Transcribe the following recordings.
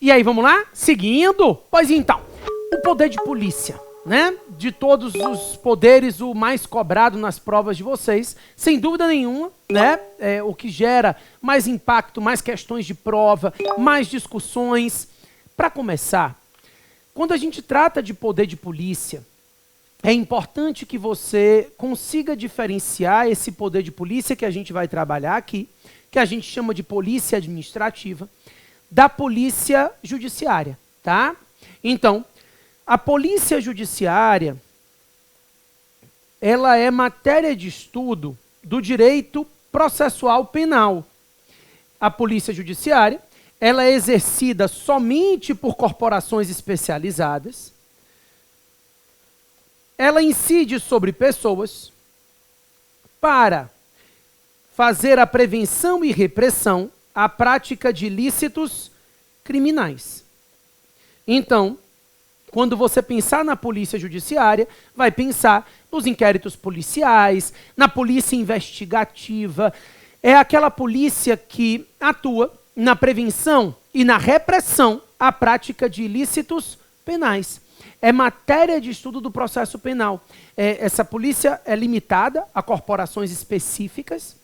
E aí, vamos lá? Seguindo? Pois então, o poder de polícia, né? De todos os poderes, o mais cobrado nas provas de vocês, sem dúvida nenhuma, né? O que gera mais impacto, mais questões de prova, mais discussões. Para começar, quando a gente trata de poder de polícia, é importante que você consiga diferenciar esse poder de polícia que a gente vai trabalhar aqui, que a gente chama de polícia administrativa, da polícia judiciária, tá? Então, a polícia judiciária, ela é matéria de estudo do direito processual penal. A polícia judiciária, ela é exercida somente por corporações especializadas. Ela incide sobre pessoas para fazer a prevenção e repressão à prática de ilícitos criminais. Então, quando você pensar na polícia judiciária, vai pensar nos inquéritos policiais, na polícia investigativa. É aquela polícia que atua na prevenção e na repressão à prática de ilícitos penais. É matéria de estudo do processo penal. Essa polícia é limitada a corporações específicas,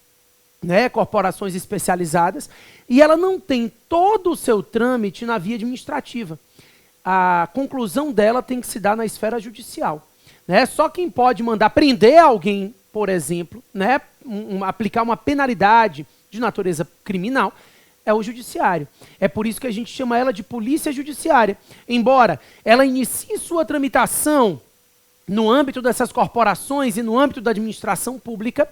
né, corporações especializadas, e ela não tem todo o seu trâmite na via administrativa. A conclusão dela tem que se dar na esfera judicial, né? Só quem pode mandar prender alguém, por exemplo, né, aplicar uma penalidade de natureza criminal, é o judiciário. É por isso que a gente chama ela de polícia judiciária. Embora ela inicie sua tramitação no âmbito dessas corporações e no âmbito da administração pública,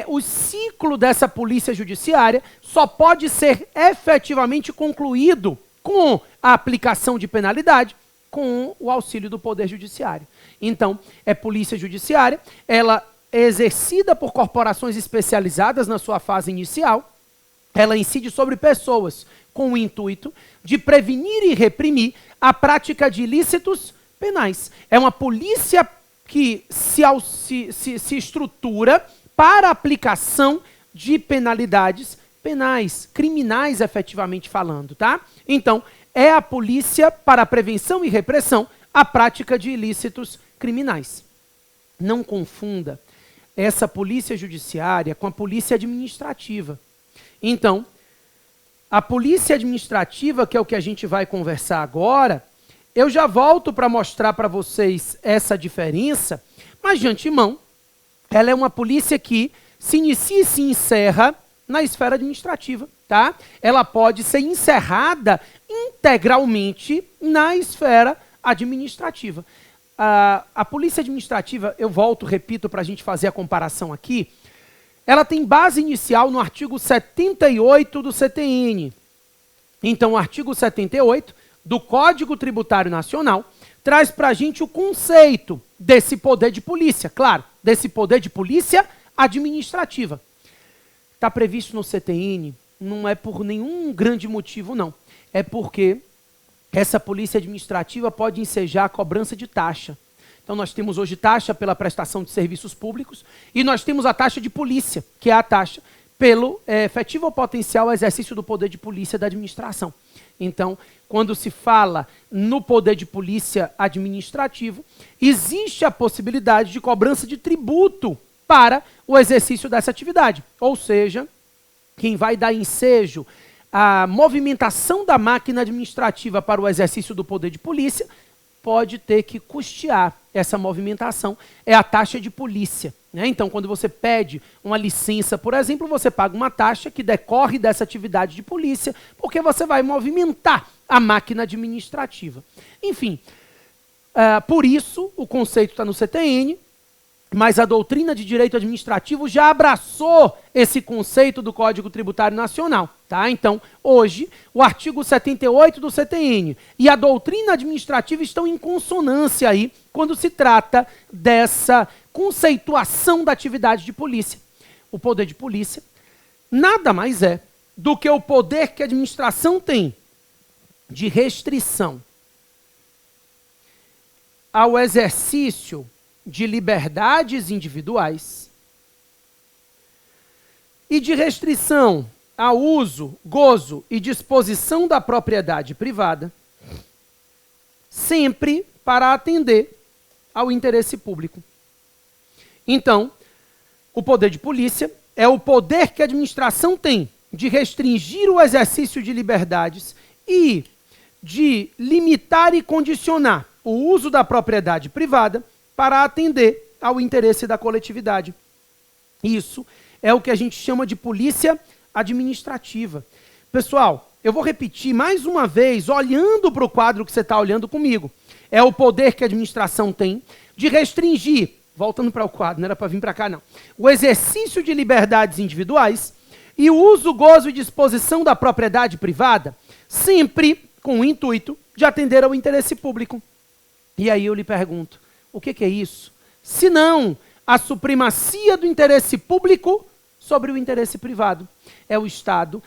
o ciclo dessa polícia judiciária só pode ser efetivamente concluído com a aplicação de penalidade, com o auxílio do Poder Judiciário. Então, é polícia judiciária, ela é exercida por corporações especializadas na sua fase inicial, ela incide sobre pessoas com o intuito de prevenir e reprimir a prática de ilícitos penais. É uma polícia que se estrutura para a aplicação de penalidades penais, criminais efetivamente falando, tá? Então, é a polícia para a prevenção e repressão à prática de ilícitos criminais. Não confunda essa polícia judiciária com a polícia administrativa. Então, a polícia administrativa, que é o que a gente vai conversar agora, eu já volto para mostrar para vocês essa diferença, mas de antemão, ela é uma polícia que se inicia e se encerra na esfera administrativa, tá? Ela pode ser encerrada integralmente na esfera administrativa. A polícia administrativa, eu volto, repito, para a gente fazer a comparação aqui, ela tem base inicial no artigo 78 do CTN. Então, o artigo 78 do Código Tributário Nacional traz para a gente o conceito desse poder de polícia, claro, desse poder de polícia administrativa. Está previsto no CTN, não é por nenhum grande motivo, não. É porque essa polícia administrativa pode ensejar a cobrança de taxa. Então, nós temos hoje taxa pela prestação de serviços públicos e nós temos a taxa de polícia, que é a taxa pelo efetivo ou potencial exercício do poder de polícia da administração. Então, quando se fala no poder de polícia administrativo, existe a possibilidade de cobrança de tributo para o exercício dessa atividade. Ou seja, quem vai dar ensejo à movimentação da máquina administrativa para o exercício do poder de polícia pode ter que custear essa movimentação, é a taxa de polícia, né? Então, quando você pede uma licença, por exemplo, você paga uma taxa que decorre dessa atividade de polícia, porque você vai movimentar a máquina administrativa. Enfim, por isso o conceito está no CTN, mas a doutrina de direito administrativo já abraçou esse conceito do Código Tributário Nacional, tá? Então, hoje, o artigo 78 do CTN e a doutrina administrativa estão em consonância aí quando se trata dessa conceituação da atividade de polícia. O poder de polícia nada mais é do que o poder que a administração tem de restrição ao exercício de liberdades individuais e de restrição ao uso, gozo e disposição da propriedade privada, sempre para atender ao interesse público. Então, o poder de polícia é o poder que a administração tem de restringir o exercício de liberdades e de limitar e condicionar o uso da propriedade privada para atender ao interesse da coletividade. Isso é o que a gente chama de polícia administrativa. Pessoal, eu vou repetir mais uma vez, olhando para o quadro que você está olhando comigo. É o poder que a administração tem de restringir, voltando para o quadro, não era para vir para cá não, o exercício de liberdades individuais e o uso, gozo e disposição da propriedade privada, sempre com o intuito de atender ao interesse público. E aí eu lhe pergunto, o que é isso? Se não a supremacia do interesse público sobre o interesse privado. É o Estado,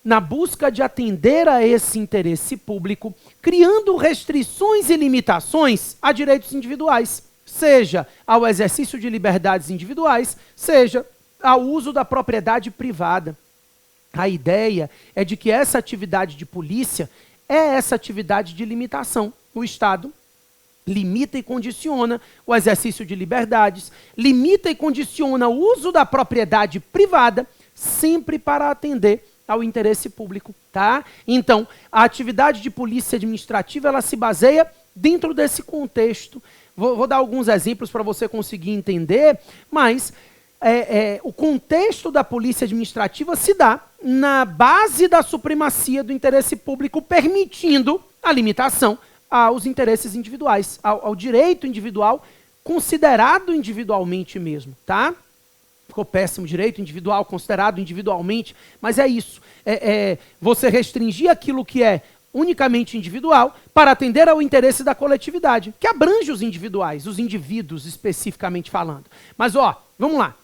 na busca de atender a esse interesse público, criando restrições e limitações a direitos individuais, seja ao exercício de liberdades individuais, seja ao uso da propriedade privada. A ideia é de que essa atividade de polícia é essa atividade de limitação. O Estado limita e condiciona o exercício de liberdades, limita e condiciona o uso da propriedade privada, sempre para atender ao interesse público, tá? Então, a atividade de polícia administrativa, ela se baseia dentro desse contexto. Vou dar alguns exemplos para você conseguir entender, mas o contexto da polícia administrativa se dá na base da supremacia do interesse público, permitindo a limitação aos interesses individuais, ao direito individual, considerado individualmente mesmo, tá? Ficou péssimo, direito individual, considerado individualmente, mas é isso. Você restringir aquilo que é unicamente individual para atender ao interesse da coletividade, que abrange os individuais, os indivíduos especificamente falando. Mas, vamos lá.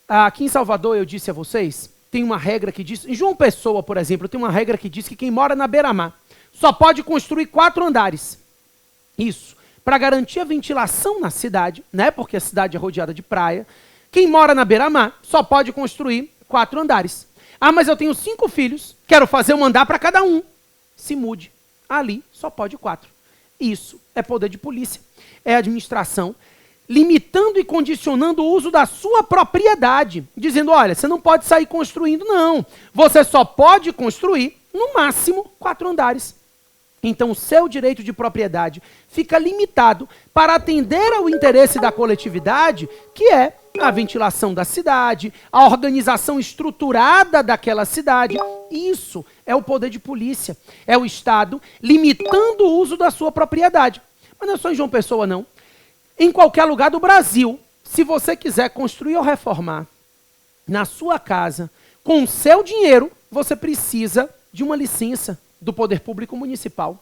Aqui em Salvador, eu disse a vocês, tem uma regra que diz... Em João Pessoa, por exemplo, tem uma regra que diz que quem mora na beira-mar só pode construir 4 andares. Isso. Para garantir a ventilação na cidade, né? Porque a cidade é rodeada de praia. Quem mora na beira-mar só pode construir 4 andares. Mas eu tenho 5 filhos, quero fazer um andar para cada um. Se mude. Ali só pode 4. Isso é poder de polícia. É administração limitando e condicionando o uso da sua propriedade. Dizendo, olha, você não pode sair construindo, não. Você só pode construir, no máximo, 4 andares. Então, o seu direito de propriedade fica limitado para atender ao interesse da coletividade, que é a ventilação da cidade, a organização estruturada daquela cidade. Isso é o poder de polícia. É o Estado limitando o uso da sua propriedade. Mas não é só em João Pessoa, não. Em qualquer lugar do Brasil, se você quiser construir ou reformar na sua casa, com o seu dinheiro, você precisa de uma licença do Poder Público Municipal.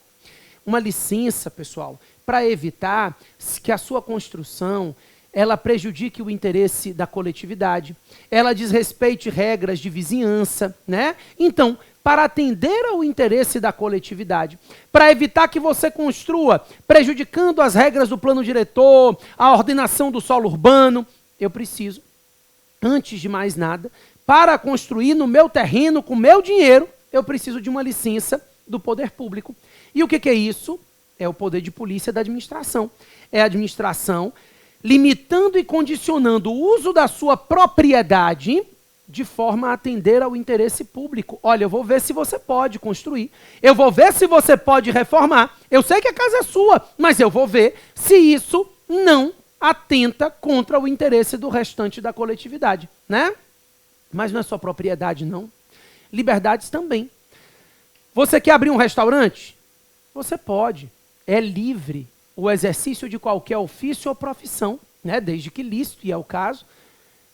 Uma licença, pessoal, para evitar que a sua construção ela prejudique o interesse da coletividade, ela desrespeite regras de vizinhança, né? Então, para atender ao interesse da coletividade, para evitar que você construa prejudicando as regras do plano diretor, a ordenação do solo urbano, eu preciso, antes de mais nada, para construir no meu terreno com meu dinheiro, eu preciso de uma licença do poder público. E o que é isso? É o poder de polícia da administração. É a administração limitando e condicionando o uso da sua propriedade de forma a atender ao interesse público. Olha, eu vou ver se você pode construir, eu vou ver se você pode reformar. Eu sei que a casa é sua, mas eu vou ver se isso não atenta contra o interesse do restante da coletividade, né? Mas não é só propriedade, não. Liberdades também. Você quer abrir um restaurante? Você pode. É livre o exercício de qualquer ofício ou profissão, né? Desde que lícito, e é o caso.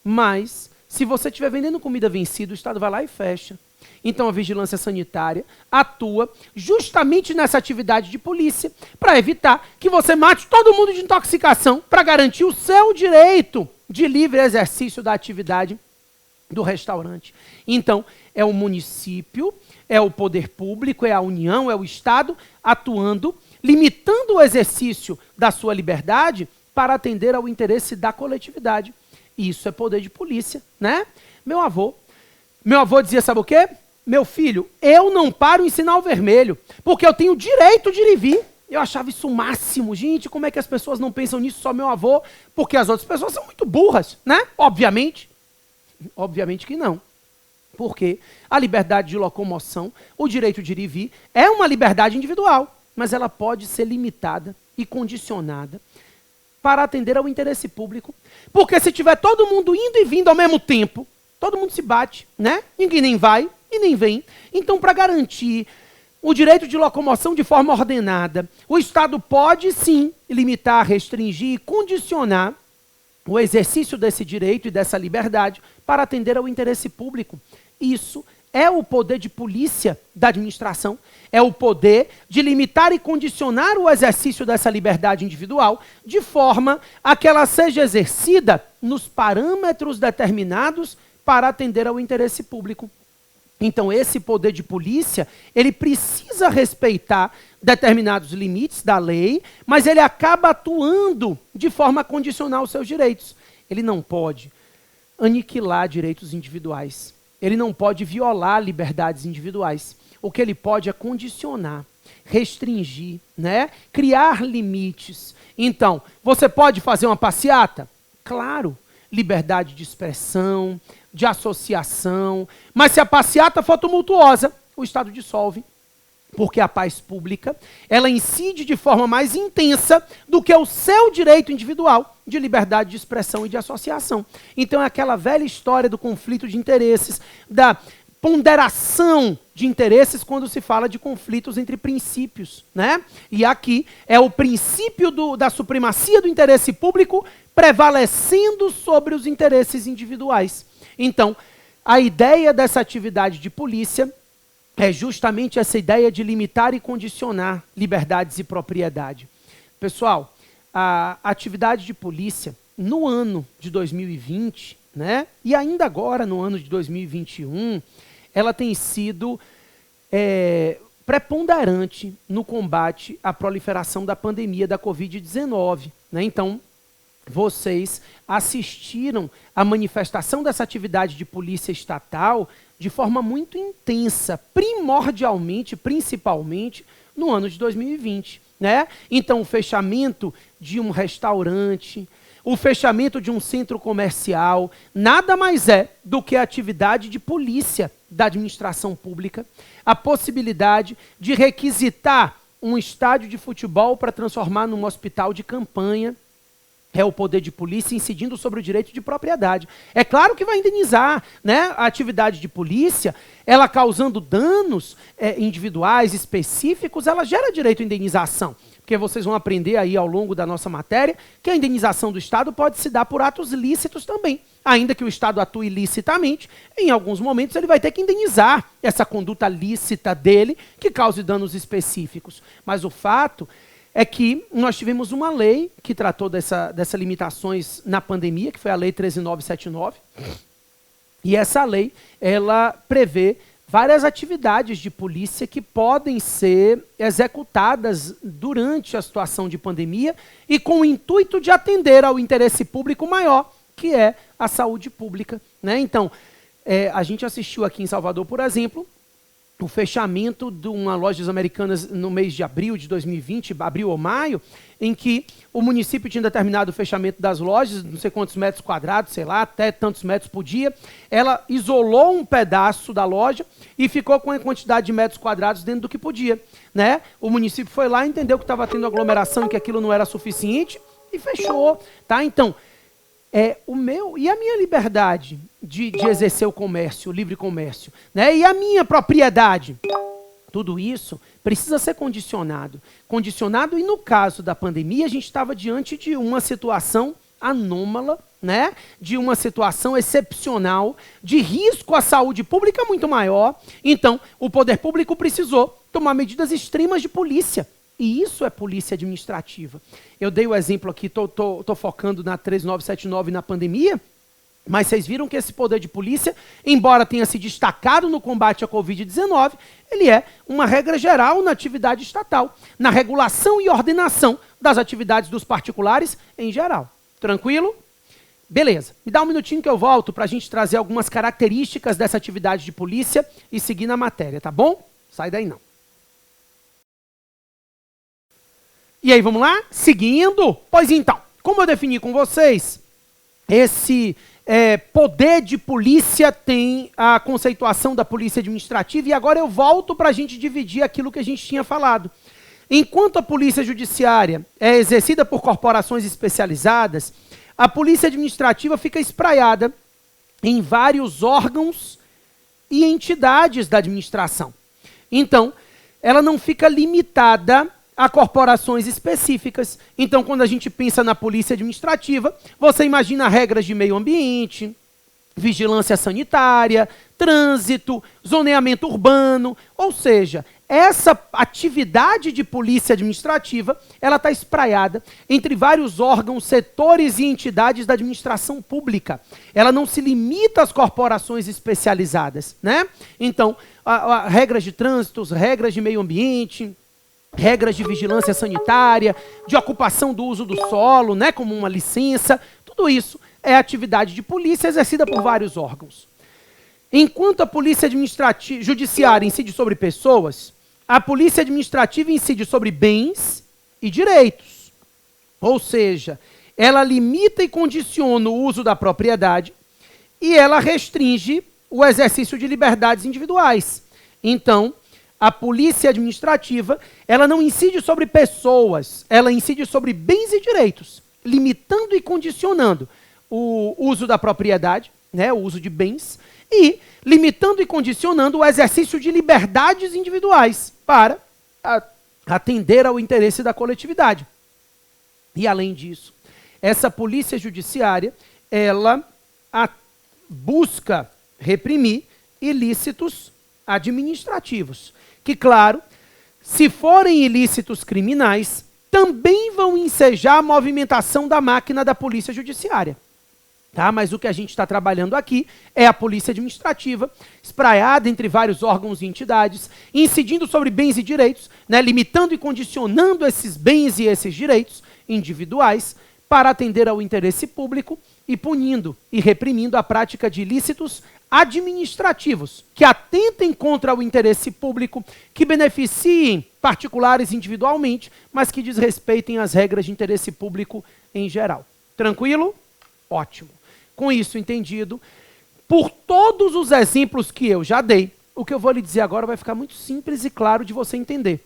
Mas, se você estiver vendendo comida vencida, o Estado vai lá e fecha. Então, a vigilância sanitária atua justamente nessa atividade de polícia para evitar que você mate todo mundo de intoxicação, para garantir o seu direito de livre exercício da atividade do restaurante. Então, é o município, é o poder público, é a União, é o Estado atuando, limitando o exercício da sua liberdade para atender ao interesse da coletividade. Isso é poder de polícia, né? Meu avô Meu avô dizia, sabe o quê? Meu filho, eu não paro em sinal vermelho, porque eu tenho o direito de ir e vir. Eu achava isso o máximo. Gente, como é que as pessoas não pensam nisso, só meu avô? Porque as outras pessoas são muito burras, né? Obviamente. Obviamente que não. Porque a liberdade de locomoção, o direito de ir e vir, é uma liberdade individual, mas ela pode ser limitada e condicionada para atender ao interesse público. Porque se tiver todo mundo indo e vindo ao mesmo tempo, todo mundo se bate, né? Ninguém nem vai e nem vem. Então, para garantir o direito de locomoção de forma ordenada, o Estado pode sim limitar, restringir e condicionar o exercício desse direito e dessa liberdade para atender ao interesse público. Isso é o poder de polícia da administração, é o poder de limitar e condicionar o exercício dessa liberdade individual de forma a que ela seja exercida nos parâmetros determinados para atender ao interesse público. Então, esse poder de polícia, ele precisa respeitar determinados limites da lei, mas ele acaba atuando de forma a condicionar os seus direitos. Ele não pode aniquilar direitos individuais. Ele não pode violar liberdades individuais. O que ele pode é condicionar, restringir, né? Criar limites. Então, você pode fazer uma passeata? Claro. Liberdade de expressão, de associação, mas se a passeata for tumultuosa, o Estado dissolve, porque a paz pública, ela incide de forma mais intensa do que o seu direito individual de liberdade de expressão e de associação. Então é aquela velha história do conflito de interesses, da ponderação de interesses quando se fala de conflitos entre princípios, né? E aqui é o princípio da supremacia do interesse público prevalecendo sobre os interesses individuais. Então, a ideia dessa atividade de polícia é justamente essa ideia de limitar e condicionar liberdades e propriedade. Pessoal, a atividade de polícia no ano de 2020, né, e ainda agora no ano de 2021, ela tem sido preponderante no combate à proliferação da pandemia da Covid-19. Né? Então, vocês assistiram à manifestação dessa atividade de polícia estatal de forma muito intensa, primordialmente, principalmente, no ano de 2020. Né? Então, o fechamento de um restaurante, o fechamento de um centro comercial, nada mais é do que a atividade de polícia da administração pública, a possibilidade de requisitar um estádio de futebol para transformar num hospital de campanha. É o poder de polícia incidindo sobre o direito de propriedade. É claro que vai indenizar, né? A atividade de polícia, ela causando danos individuais, específicos, ela gera direito à indenização. Porque vocês vão aprender aí ao longo da nossa matéria que a indenização do Estado pode se dar por atos lícitos também. Ainda que o Estado atue licitamente, em alguns momentos ele vai ter que indenizar essa conduta lícita dele que cause danos específicos. Mas o fato é que nós tivemos uma lei que tratou dessas limitações na pandemia, que foi a Lei 13.979. E essa lei, ela prevê várias atividades de polícia que podem ser executadas durante a situação de pandemia e com o intuito de atender ao interesse público maior, que é a saúde pública. Né? Então, a gente assistiu aqui em Salvador, por exemplo, o fechamento de uma lojas americanas no mês de abril de 2020, abril ou maio, em que o município tinha determinado o fechamento das lojas, não sei quantos metros quadrados, sei lá, até tantos metros por dia. Ela isolou um pedaço da loja e ficou com a quantidade de metros quadrados dentro do que podia. Né? O município foi lá, entendeu que estava tendo aglomeração e que aquilo não era suficiente e fechou. Tá? Então, o meu e a minha liberdade de exercer o comércio, o livre comércio, né? E a minha propriedade, tudo isso precisa ser condicionado. Condicionado, e no caso da pandemia, a gente estava diante de uma situação anômala, né? De uma situação excepcional, de risco à saúde pública muito maior. Então, o poder público precisou tomar medidas extremas de polícia. E isso é polícia administrativa. Eu dei o exemplo aqui, estou focando na 13.979 na pandemia, mas vocês viram que esse poder de polícia, embora tenha se destacado no combate à Covid-19, ele é uma regra geral na atividade estatal, na regulação e ordenação das atividades dos particulares em geral. Tranquilo? Beleza, me dá um minutinho que eu volto para a gente trazer algumas características dessa atividade de polícia e seguir na matéria, tá bom? Sai daí não. E aí, vamos lá? Seguindo? Pois então, como eu defini com vocês, esse poder de polícia tem a conceituação da polícia administrativa e agora eu volto para a gente dividir aquilo que a gente tinha falado. Enquanto a polícia judiciária é exercida por corporações especializadas, a polícia administrativa fica espraiada em vários órgãos e entidades da administração. Então, ela não fica limitada a corporações específicas. Então, quando a gente pensa na polícia administrativa, você imagina regras de meio ambiente, vigilância sanitária, trânsito, zoneamento urbano, ou seja, essa atividade de polícia administrativa, ela está espraiada entre vários órgãos, setores e entidades da administração pública. Ela não se limita às corporações especializadas, né? Então, regras de trânsito, regras de meio ambiente, regras de vigilância sanitária, de ocupação do uso do solo, né, como uma licença, tudo isso é atividade de polícia exercida por vários órgãos. Enquanto a polícia judiciária incide sobre pessoas, a polícia administrativa incide sobre bens e direitos. Ou seja, ela limita e condiciona o uso da propriedade e ela restringe o exercício de liberdades individuais. Então, a polícia administrativa, ela não incide sobre pessoas, ela incide sobre bens e direitos, limitando e condicionando o uso da propriedade, né, o uso de bens, e limitando e condicionando o exercício de liberdades individuais para atender ao interesse da coletividade. E além disso, essa polícia judiciária, ela busca reprimir ilícitos administrativos, que, claro, se forem ilícitos criminais, também vão ensejar a movimentação da máquina da polícia judiciária. Tá? Mas o que a gente está trabalhando aqui é a polícia administrativa, espraiada entre vários órgãos e entidades, incidindo sobre bens e direitos, né, limitando e condicionando esses bens e esses direitos individuais para atender ao interesse público e punindo e reprimindo a prática de ilícitos administrativos que atentem contra o interesse público, que beneficiem particulares individualmente, mas que desrespeitem as regras de interesse público em geral. Tranquilo? Ótimo. Com isso entendido, por todos os exemplos que eu já dei, o que eu vou lhe dizer agora vai ficar muito simples e claro de você entender.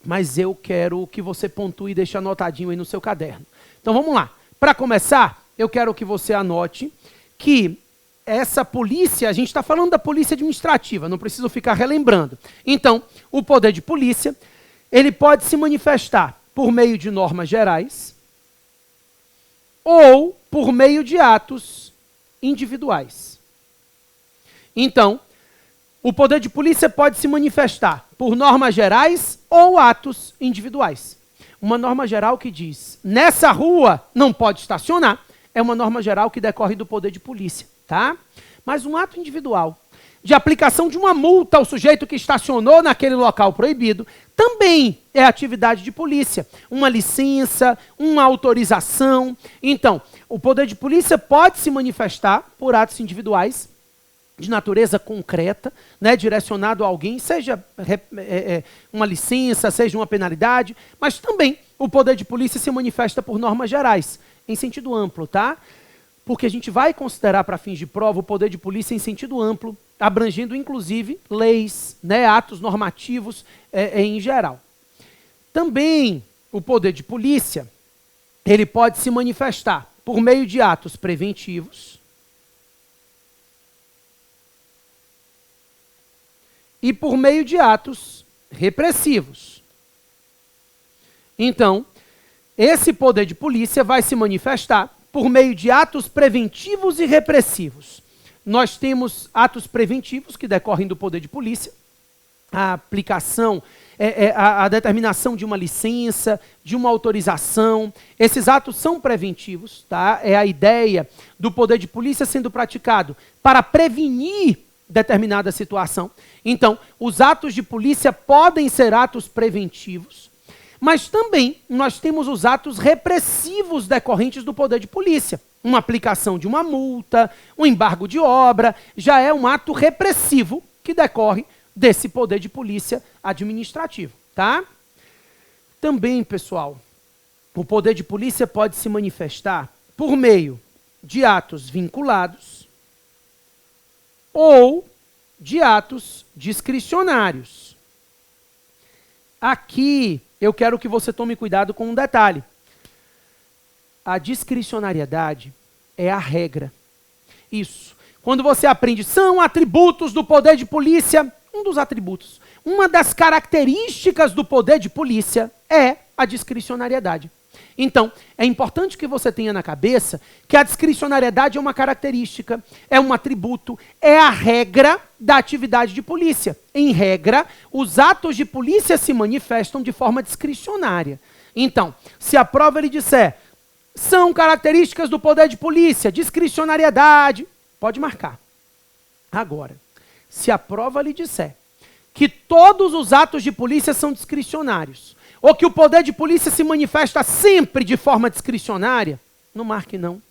Mas eu quero que você pontue e deixe anotadinho aí no seu caderno. Então vamos lá. Para começar, eu quero que você anote que essa polícia, a gente está falando da polícia administrativa, não preciso ficar relembrando. Então, o poder de polícia, ele pode se manifestar por meio de normas gerais ou por meio de atos individuais. Então, o poder de polícia pode se manifestar por normas gerais ou atos individuais. Uma norma geral que diz, nessa rua não pode estacionar, é uma norma geral que decorre do poder de polícia, tá? Mas um ato individual de aplicação de uma multa ao sujeito que estacionou naquele local proibido também é atividade de polícia. Uma licença, uma autorização. Então, o poder de polícia pode se manifestar por atos individuais de natureza concreta, né, direcionado a alguém, seja uma licença, seja uma penalidade, mas também o poder de polícia se manifesta por normas gerais, em sentido amplo, tá? Porque a gente vai considerar para fins de prova o poder de polícia em sentido amplo, abrangendo inclusive leis, né, atos normativos em geral. Também o poder de polícia, ele pode se manifestar por meio de atos preventivos e por meio de atos repressivos. Então, esse poder de polícia vai se manifestar por meio de atos preventivos e repressivos. Nós temos atos preventivos que decorrem do poder de polícia, a aplicação, a determinação de uma licença, de uma autorização. Esses atos são preventivos, tá? É a ideia do poder de polícia sendo praticado para prevenir determinada situação. Então, os atos de polícia podem ser atos preventivos, mas também nós temos os atos repressivos decorrentes do poder de polícia. uma aplicação de uma multa, um embargo de obra, já é um ato repressivo que decorre desse poder de polícia administrativo, tá? Também, pessoal, o poder de polícia pode se manifestar por meio de atos vinculados ou de atos discricionários. Aqui eu quero que você tome cuidado com um detalhe. A discricionariedade é a regra. Isso. Quando você aprende, são atributos do poder de polícia, um dos atributos, uma das características do poder de polícia é a discricionariedade. Então, é importante que você tenha na cabeça que a discricionariedade é uma característica, é um atributo, é a regra da atividade de polícia. Em regra, os atos de polícia se manifestam de forma discricionária. Então, se a prova lhe disser, são características do poder de polícia, discricionariedade, pode marcar. Agora, se a prova lhe disser que todos os atos de polícia são discricionários, ou que o poder de polícia se manifesta sempre de forma discricionária, não marque não.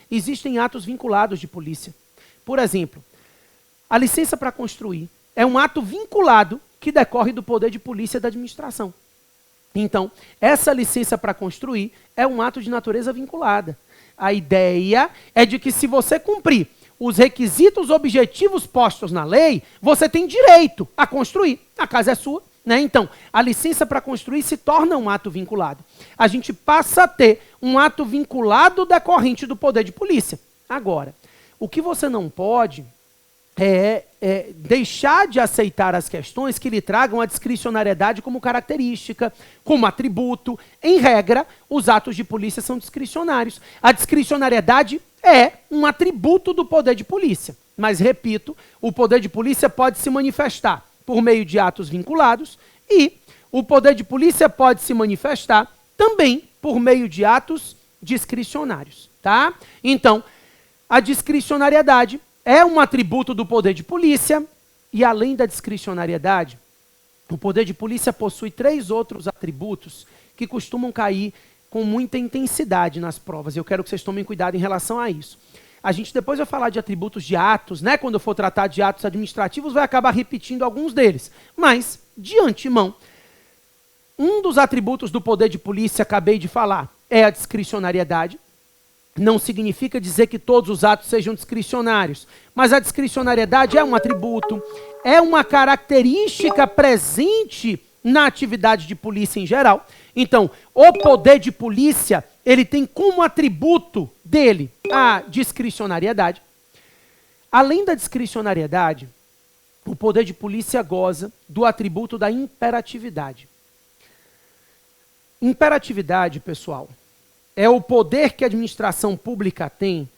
Existem atos vinculados de polícia. Por exemplo, a licença para construir é um ato vinculado que decorre do poder de polícia da administração. Então, essa licença para construir é um ato de natureza vinculada. A ideia é de que se você cumprir os requisitos objetivos postos na lei, você tem direito a construir. A casa é sua. Né? Então, a licença para construir se torna um ato vinculado. A gente passa a ter um ato vinculado decorrente do poder de polícia. Agora, o que você não pode é deixar de aceitar as questões que lhe tragam a discricionariedade como característica, como atributo. Em regra, os atos de polícia são discricionários. A discricionariedade é um atributo do poder de polícia. Mas, repito, o poder de polícia pode se manifestar por meio de atos vinculados e o poder de polícia pode se manifestar também por meio de atos discricionários, tá? Então, a discricionariedade é um atributo do poder de polícia e, além da discricionariedade, o poder de polícia possui 3 outros atributos que costumam cair com muita intensidade nas provas. Eu quero que vocês tomem cuidado em relação a isso. A gente depois vai falar de atributos de atos, né? Quando eu for tratar de atos administrativos, vai acabar repetindo alguns deles. Mas, de antemão, um dos atributos do poder de polícia, acabei de falar, é a discricionariedade. Não significa dizer que todos os atos sejam discricionários, mas a discricionariedade é um atributo, é uma característica presente na atividade de polícia em geral. Então, o poder de polícia, ele tem como atributo dele a discricionariedade. Além da discricionariedade, o poder de polícia goza do atributo da imperatividade. Imperatividade, pessoal, é o poder que a administração pública tem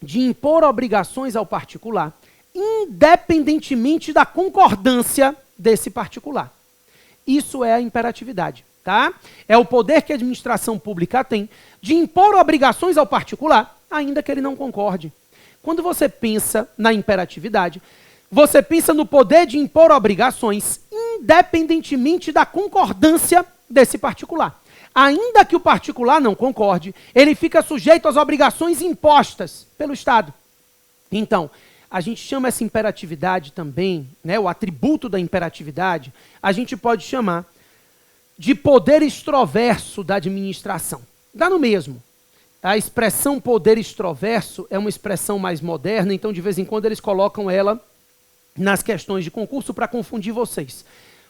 de impor obrigações ao particular, independentemente da concordância desse particular. Isso é a imperatividade, tá? É o poder que a administração pública tem de impor obrigações ao particular, ainda que ele não concorde. Quando você pensa na imperatividade, você pensa no poder de impor obrigações, independentemente da concordância desse particular. Ainda que o particular não concorde, ele fica sujeito às obrigações impostas pelo Estado. Então, a gente chama essa imperatividade também, né, o atributo da imperatividade, a gente pode chamar de poder extroverso da administração. Dá no mesmo. A expressão poder extroverso é uma expressão mais moderna, então de vez em quando eles colocam ela nas questões de concurso para confundir vocês.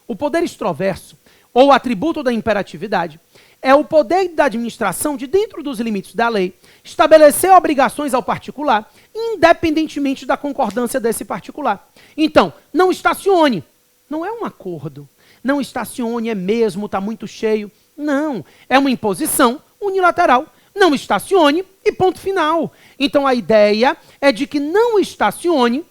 O poder extroverso, ou atributo da imperatividade, é o poder da administração de, dentro dos limites da lei, estabelecer obrigações ao particular, independentemente da concordância desse particular. Então, não estacione. Não é um acordo. Não estacione, é mesmo, está muito cheio. Não, é uma imposição unilateral. Não estacione e ponto final. Então, a ideia é de que não estacione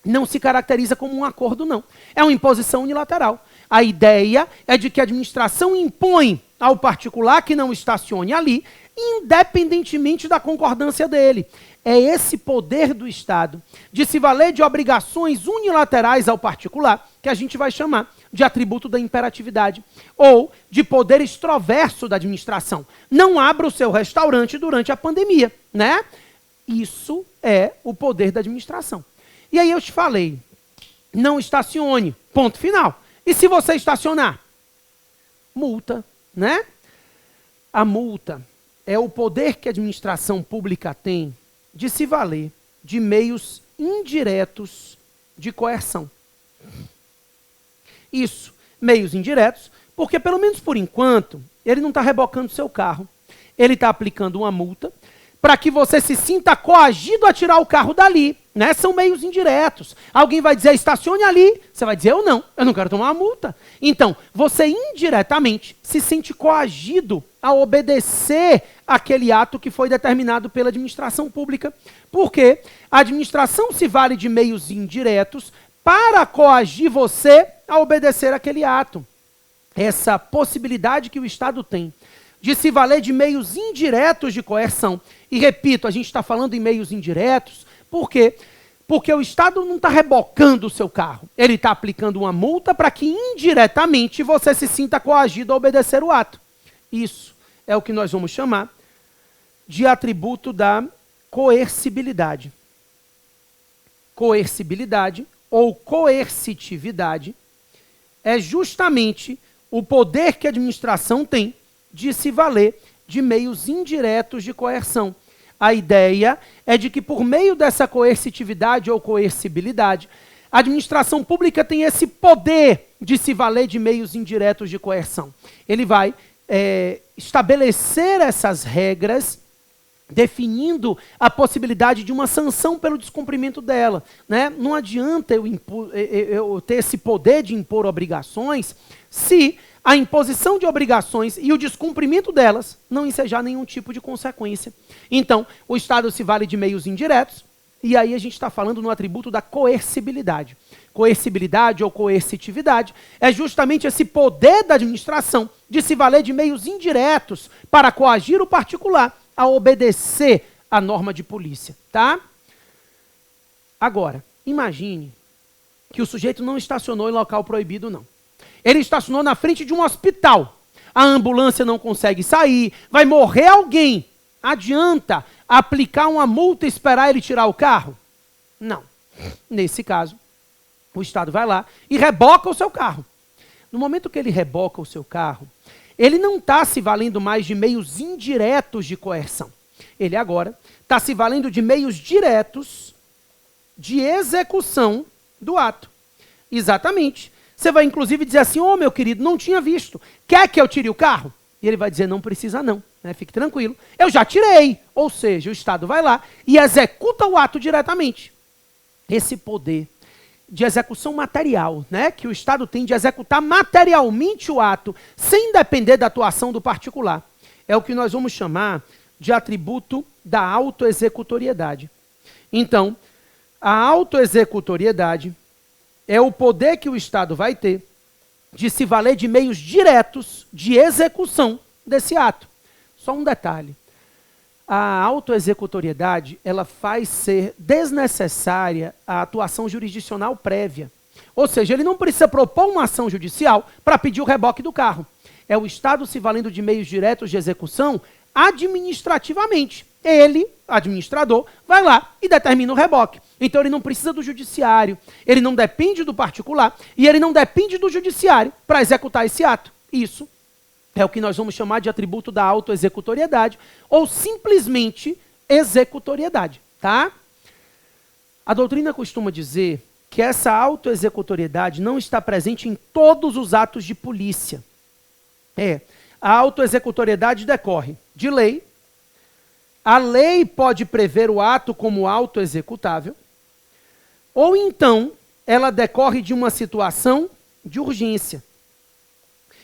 não se caracteriza como um acordo, não. É uma imposição unilateral. A ideia é de que a administração impõe ao particular que não estacione ali, independentemente da concordância dele. É esse poder do Estado de se valer de obrigações unilaterais ao particular que a gente vai chamar de atributo da imperatividade ou de poder extroverso da administração. Não abra o seu restaurante durante a pandemia, né? Isso é o poder da administração. E aí eu te falei, não estacione, ponto final. E se você estacionar? Multa, né? A multa é o poder que a administração pública tem de se valer de meios indiretos de coerção. Isso, meios indiretos, porque pelo menos por enquanto, ele não está rebocando seu carro. Ele está aplicando uma multa para que você se sinta coagido a tirar o carro dali, né? São meios indiretos. Alguém vai dizer, estacione ali. Você vai dizer, eu não quero tomar uma multa. Então, você indiretamente se sente coagido a obedecer aquele ato que foi determinado pela administração pública. Porque a administração se vale de meios indiretos para coagir você a obedecer aquele ato. Essa possibilidade que o Estado tem de se valer de meios indiretos de coerção. E repito, a gente está falando em meios indiretos, por quê? Porque o Estado não está rebocando o seu carro. Ele está aplicando uma multa para que indiretamente você se sinta coagido a obedecer o ato. Isso é o que nós vamos chamar de atributo da coercibilidade. Coercibilidade ou coercitividade é justamente o poder que a administração tem de se valer de meios indiretos de coerção. A ideia é de que por meio dessa coercitividade ou coercibilidade, a administração pública tem esse poder de se valer de meios indiretos de coerção. Ele vai estabelecer essas regras, definindo a possibilidade de uma sanção pelo descumprimento dela, né? Não adianta eu ter esse poder de impor obrigações se a imposição de obrigações e o descumprimento delas não ensejar nenhum tipo de consequência. Então, o Estado se vale de meios indiretos, e aí a gente está falando no atributo da coercibilidade. Coercibilidade ou coercitividade é justamente esse poder da administração de se valer de meios indiretos para coagir o particular a obedecer a norma de polícia, tá? Agora, imagine que o sujeito não estacionou em local proibido, não. Ele estacionou na frente de um hospital. A ambulância não consegue sair, vai morrer alguém. Adianta aplicar uma multa e esperar ele tirar o carro? Não. Nesse caso, o Estado vai lá e reboca o seu carro. No momento que ele reboca o seu carro, ele não está se valendo mais de meios indiretos de coerção. Ele agora está se valendo de meios diretos de execução do ato. Exatamente. Você vai inclusive dizer assim, ô meu querido, não tinha visto. Quer que eu tire o carro? E ele vai dizer, não precisa não, né? Fique tranquilo. Eu já tirei. Ou seja, o Estado vai lá e executa o ato diretamente. Esse poder de execução material, né, que o Estado tem de executar materialmente o ato, sem depender da atuação do particular, é o que nós vamos chamar de atributo da autoexecutoriedade. Então, a autoexecutoriedade é o poder que o Estado vai ter de se valer de meios diretos de execução desse ato. Só um detalhe. A autoexecutoriedade, ela faz ser desnecessária a atuação jurisdicional prévia. Ou seja, ele não precisa propor uma ação judicial para pedir o reboque do carro. É o Estado se valendo de meios diretos de execução administrativamente. Ele, administrador, vai lá e determina o reboque. Então ele não precisa do judiciário, ele não depende do particular e ele não depende do judiciário para executar esse ato. Isso é o que nós vamos chamar de atributo da autoexecutoriedade ou simplesmente executoriedade, tá? A doutrina costuma dizer que essa autoexecutoriedade não está presente em todos os atos de polícia. A autoexecutoriedade decorre de lei. A lei pode prever o ato como autoexecutável, ou então ela decorre de uma situação de urgência.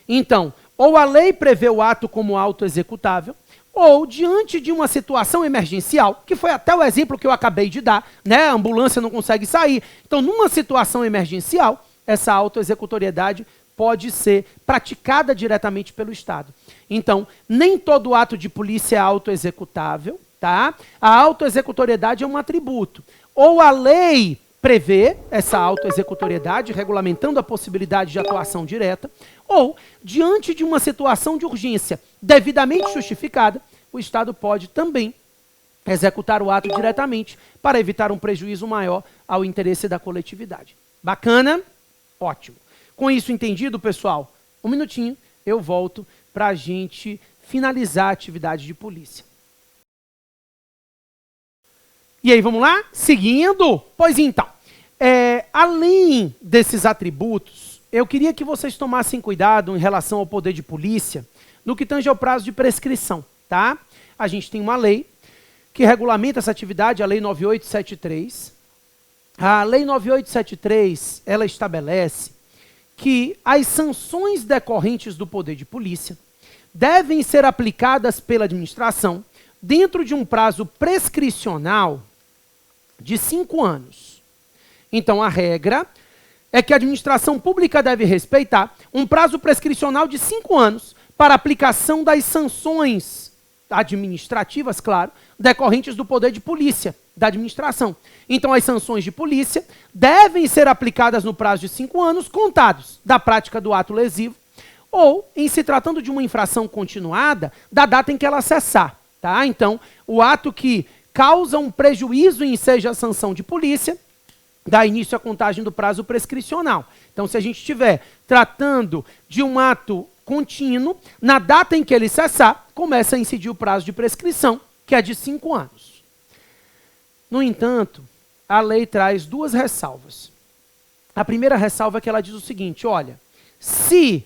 Então, ou a lei prevê o ato como autoexecutável, ou diante de uma situação emergencial, que foi até o exemplo que eu acabei de dar, né? A ambulância não consegue sair. Então, numa situação emergencial, essa autoexecutoriedade pode ser praticada diretamente pelo Estado. Então, nem todo ato de polícia é autoexecutável, tá? A autoexecutoriedade é um atributo. Ou a lei prevê essa autoexecutoriedade, regulamentando a possibilidade de atuação direta, ou, diante de uma situação de urgência devidamente justificada, o Estado pode também executar o ato diretamente para evitar um prejuízo maior ao interesse da coletividade. Bacana? Ótimo. Com isso entendido, pessoal, um minutinho, eu volto para a gente finalizar a atividade de polícia. E aí, vamos lá? Seguindo? Pois então, além desses atributos, eu queria que vocês tomassem cuidado em relação ao poder de polícia no que tange ao prazo de prescrição, tá? A gente tem uma lei que regulamenta essa atividade, a Lei 9873. A Lei 9873, ela estabelece que as sanções decorrentes do poder de polícia devem ser aplicadas pela administração dentro de um prazo prescricional de 5 anos. Então, a regra é que a administração pública deve respeitar um prazo prescricional de 5 anos para aplicação das sanções administrativas, claro, decorrentes do poder de polícia da administração. Então, as sanções de polícia devem ser aplicadas no prazo de 5 anos, contados da prática do ato lesivo, ou, em se tratando de uma infração continuada, da data em que ela cessar. Tá? Então, o ato que causa um prejuízo e enseja a sanção de polícia, dá início à contagem do prazo prescricional. Então, se a gente estiver tratando de um ato contínuo, na data em que ele cessar, começa a incidir o prazo de prescrição, que é de 5 anos. No entanto, a lei traz 2 ressalvas. A primeira ressalva é que ela diz o seguinte, olha, se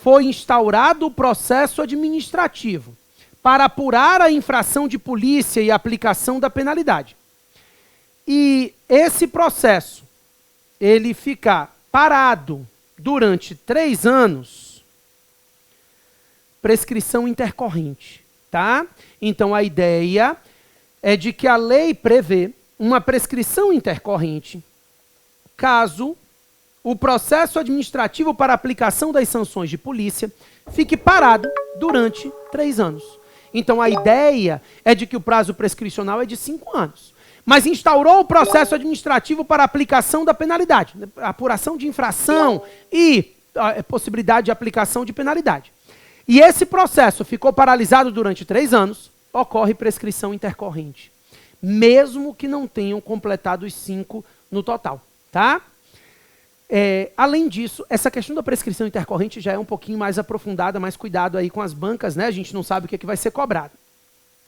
foi instaurado o processo administrativo para apurar a infração de polícia e a aplicação da penalidade, e esse processo, ele ficar parado durante 3 anos, prescrição intercorrente, tá? Então, a ideia é de que a lei prevê uma prescrição intercorrente caso o processo administrativo para aplicação das sanções de polícia fique parado durante 3 anos. Então, a ideia é de que o prazo prescricional é de 5 anos. Mas instaurou o processo administrativo para aplicação da penalidade, apuração de infração e a possibilidade de aplicação de penalidade. E esse processo ficou paralisado durante 3 anos, ocorre prescrição intercorrente, mesmo que não tenham completado os 5 no total, tá? Além disso, essa questão da prescrição intercorrente já é um pouquinho mais aprofundada, mais cuidado aí com as bancas, né? A gente não sabe o que vai ser cobrado.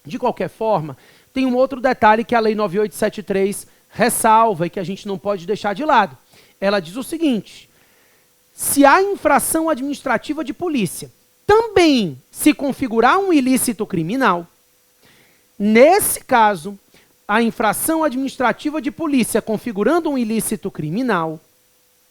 De qualquer forma, tem um outro detalhe que a Lei 9873 ressalva e que a gente não pode deixar de lado. Ela diz o seguinte, se há infração administrativa de polícia também se configurar um ilícito criminal, nesse caso, a infração administrativa de polícia configurando um ilícito criminal,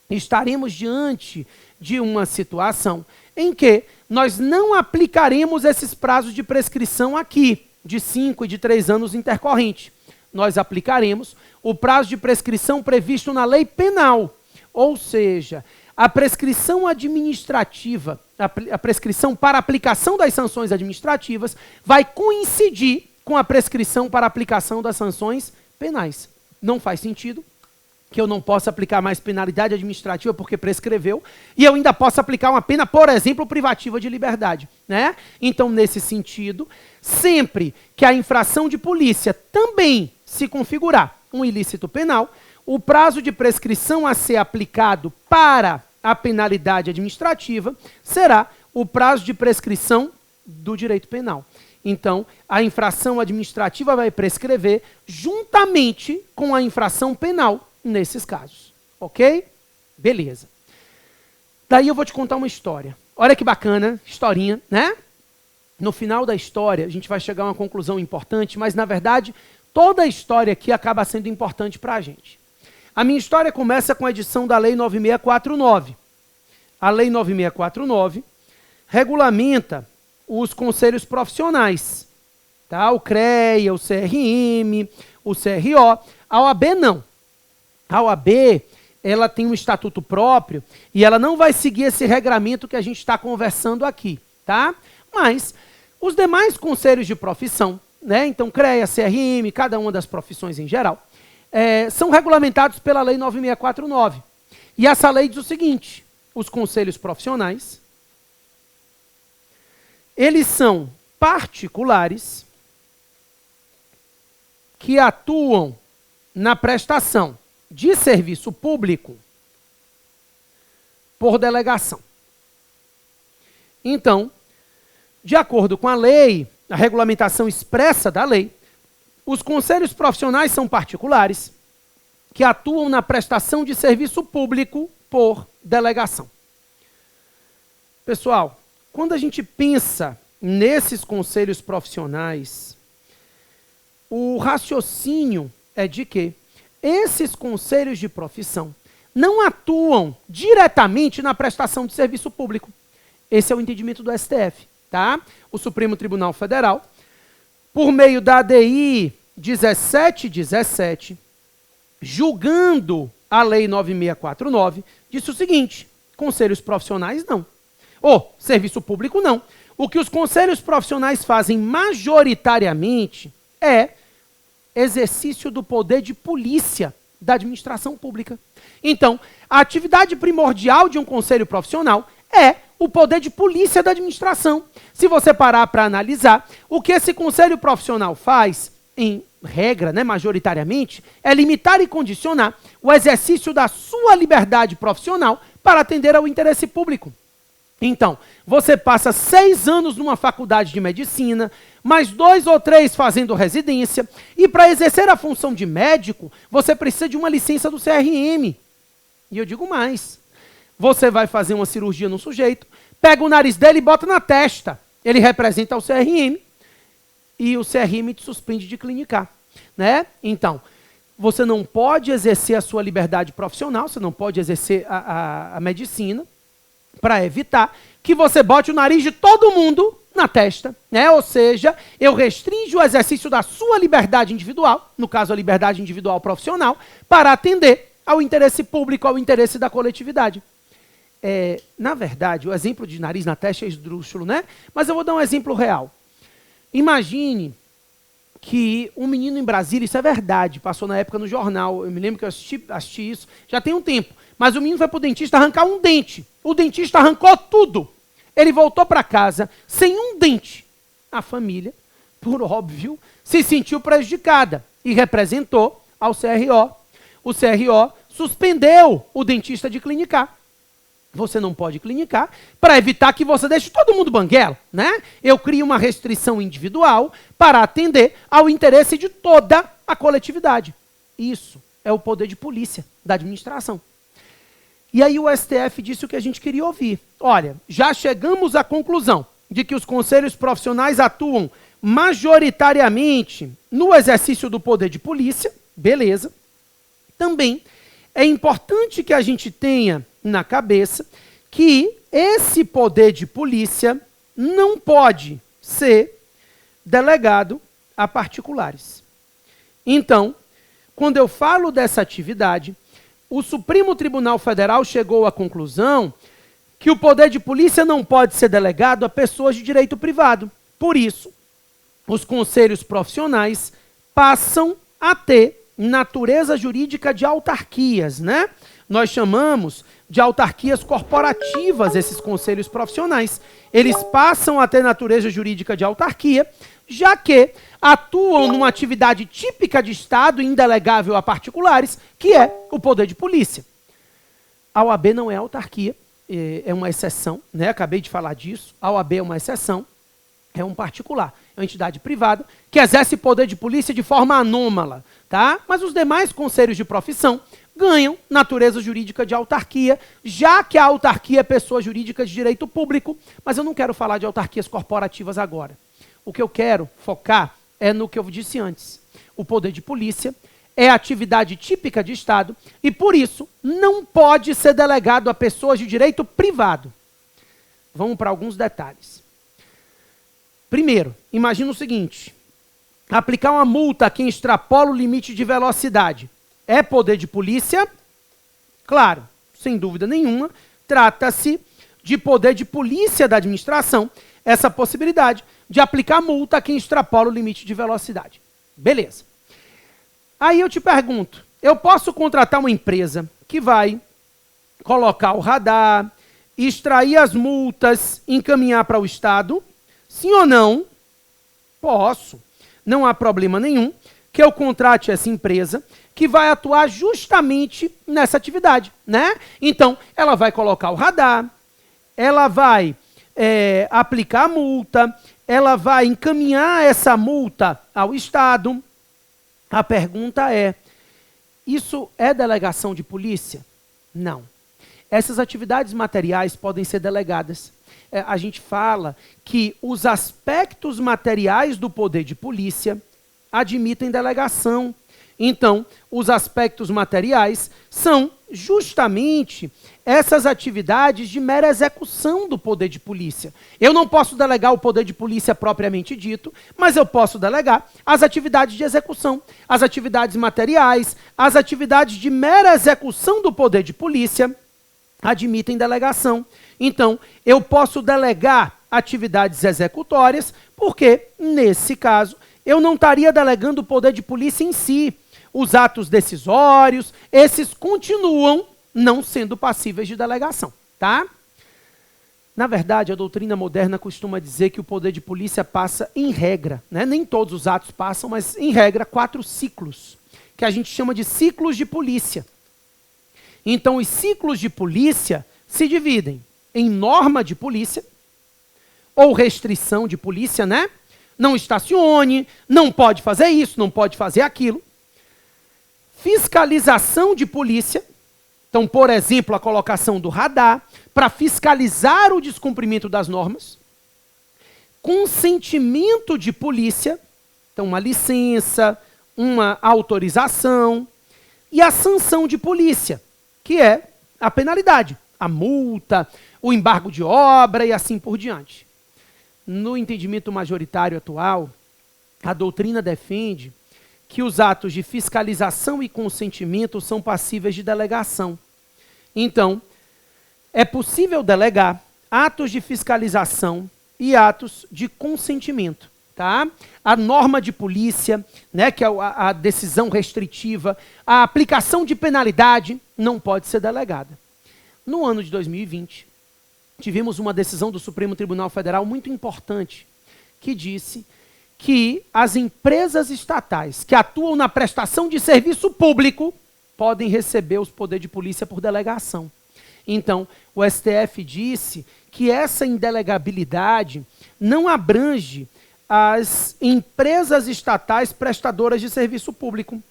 estaremos diante de uma situação em que nós não aplicaremos esses prazos de prescrição aqui, de 5 e de 3 anos intercorrente. Nós aplicaremos o prazo de prescrição previsto na lei penal, ou seja, a prescrição administrativa, a prescrição para aplicação das sanções administrativas vai coincidir com a prescrição para aplicação das sanções penais. Não faz sentido que eu não possa aplicar mais penalidade administrativa porque prescreveu, e eu ainda posso aplicar uma pena, por exemplo, privativa de liberdade, né? Então, nesse sentido, sempre que a infração de polícia também se configurar um ilícito penal, o prazo de prescrição a ser aplicado para a penalidade administrativa será o prazo de prescrição do direito penal. Então, a infração administrativa vai prescrever juntamente com a infração penal nesses casos, ok? Beleza. Daí eu vou te contar uma história. Olha que bacana, historinha, né? No final da história, a gente vai chegar a uma conclusão importante, mas, na verdade, toda a história aqui acaba sendo importante para a gente. A minha história começa com a edição da Lei 9649. A Lei 9649 regulamenta os conselhos profissionais, tá? O CREA, o CRM, o CRO. A OAB não. A OAB, ela tem um estatuto próprio e ela não vai seguir esse regramento que a gente está conversando aqui, tá? Mas os demais conselhos de profissão, né? Então CREA, CRM, cada uma das profissões em geral, são regulamentados pela Lei 9649. E essa lei diz o seguinte: os conselhos profissionais, eles são particulares que atuam na prestação de serviço público por delegação. Então, de acordo com a lei, a regulamentação expressa da lei, os conselhos profissionais são particulares que atuam na prestação de serviço público por delegação. Pessoal, quando a gente pensa nesses conselhos profissionais, o raciocínio é de que esses conselhos de profissão não atuam diretamente na prestação de serviço público. Esse é o entendimento do STF, tá? O Supremo Tribunal Federal, por meio da ADI 1717, julgando a Lei 9649, disse o seguinte: conselhos profissionais não. Serviço público não. O que os conselhos profissionais fazem majoritariamente é exercício do poder de polícia da administração pública. Então, a atividade primordial de um conselho profissional é o poder de polícia da administração. Se você parar para analisar, o que esse conselho profissional faz, em regra, majoritariamente, é limitar e condicionar o exercício da sua liberdade profissional para atender ao interesse público. Então, você passa 6 anos numa faculdade de medicina, mais 2 ou 3 fazendo residência, e para exercer a função de médico, você precisa de uma licença do CRM. E eu digo mais: você vai fazer uma cirurgia no sujeito, pega o nariz dele e bota na testa. Ele representa o CRM, e o CRM te suspende de clinicar, né? Então, você não pode exercer a sua liberdade profissional, você não pode exercer a medicina, para evitar que você bote o nariz de todo mundo na testa, né? Ou seja, eu restringo o exercício da sua liberdade individual, no caso a liberdade individual profissional, para atender ao interesse público, ao interesse da coletividade. Na verdade, o exemplo de nariz na testa é esdrúxulo, né? Mas eu vou dar um exemplo real. Imagine que um menino em Brasília, isso é verdade, passou na época no jornal, eu me lembro que eu assisti isso, já tem um tempo, mas o menino foi para o dentista arrancar um dente. O dentista arrancou tudo. Ele voltou para casa sem um dente. A família, por óbvio, se sentiu prejudicada e representou ao CRO. O CRO suspendeu o dentista de clinicar. Você não pode clinicar para evitar que você deixe todo mundo banguela, né? Eu crio uma restrição individual para atender ao interesse de toda a coletividade. Isso é o poder de polícia da administração. E aí o STF disse o que a gente queria ouvir. Olha, já chegamos à conclusão de que os conselhos profissionais atuam majoritariamente no exercício do poder de polícia, beleza. Também é importante que a gente tenha na cabeça que esse poder de polícia não pode ser delegado a particulares. Então, quando eu falo dessa atividade, o Supremo Tribunal Federal chegou à conclusão que o poder de polícia não pode ser delegado a pessoas de direito privado. Por isso, os conselhos profissionais passam a ter natureza jurídica de autarquias, né? Nós chamamos de autarquias corporativas esses conselhos profissionais. Eles passam a ter natureza jurídica de autarquia, já que atuam numa atividade típica de Estado, indelegável a particulares, que é o poder de polícia. A OAB não é autarquia, é uma exceção, né? Acabei de falar disso. A OAB é uma exceção, é um particular, é uma entidade privada que exerce poder de polícia de forma anômala, tá? Mas os demais conselhos de profissão ganham natureza jurídica de autarquia, já que a autarquia é pessoa jurídica de direito público, mas eu não quero falar de autarquias corporativas agora. O que eu quero focar é no que eu disse antes. O poder de polícia é atividade típica de Estado e, por isso, não pode ser delegado a pessoas de direito privado. Vamos para alguns detalhes. Primeiro, imagina o seguinte: aplicar uma multa a quem extrapola o limite de velocidade é poder de polícia? Claro, sem dúvida nenhuma, trata-se de poder de polícia da administração, essa possibilidade de aplicar multa a quem extrapola o limite de velocidade. Beleza. Aí eu te pergunto, eu posso contratar uma empresa que vai colocar o radar, extrair as multas, encaminhar para o Estado? Sim ou não? Posso. Não há problema nenhum que eu contrate essa empresa que vai atuar justamente nessa atividade, né? Então, ela vai colocar o radar, ela vai aplicar a multa, ela vai encaminhar essa multa ao Estado. A pergunta é, isso é delegação de polícia? Não. Essas atividades materiais podem ser delegadas. A gente fala que os aspectos materiais do poder de polícia admitem delegação. Então, os aspectos materiais são justamente essas atividades de mera execução do poder de polícia. Eu não posso delegar o poder de polícia propriamente dito, mas eu posso delegar as atividades de execução, as atividades materiais, as atividades de mera execução do poder de polícia admitem delegação. Então, eu posso delegar atividades executórias, porque, nesse caso, eu não estaria delegando o poder de polícia em si. Os atos decisórios, esses continuam não sendo passíveis de delegação, tá? Na verdade, a doutrina moderna costuma dizer que o poder de polícia passa em regra, né? Nem todos os atos passam, mas em regra 4 ciclos, que a gente chama de ciclos de polícia. Então, os ciclos de polícia se dividem em norma de polícia, ou restrição de polícia, né? Não estacione, não pode fazer isso, não pode fazer aquilo. Fiscalização de polícia, então, por exemplo, a colocação do radar, para fiscalizar o descumprimento das normas. Consentimento de polícia, então uma licença, uma autorização. E a sanção de polícia, que é a penalidade, a multa, o embargo de obra e assim por diante. No entendimento majoritário atual, a doutrina defende que os atos de fiscalização e consentimento são passíveis de delegação. Então, é possível delegar atos de fiscalização e atos de consentimento, tá? A norma de polícia, né, que é a decisão restritiva, a aplicação de penalidade não pode ser delegada. No ano de 2020, tivemos uma decisão do Supremo Tribunal Federal muito importante, que disse que as empresas estatais que atuam na prestação de serviço público podem receber os poderes de polícia por delegação. Então, o STF disse que essa indelegabilidade não abrange as empresas estatais prestadoras de serviço público.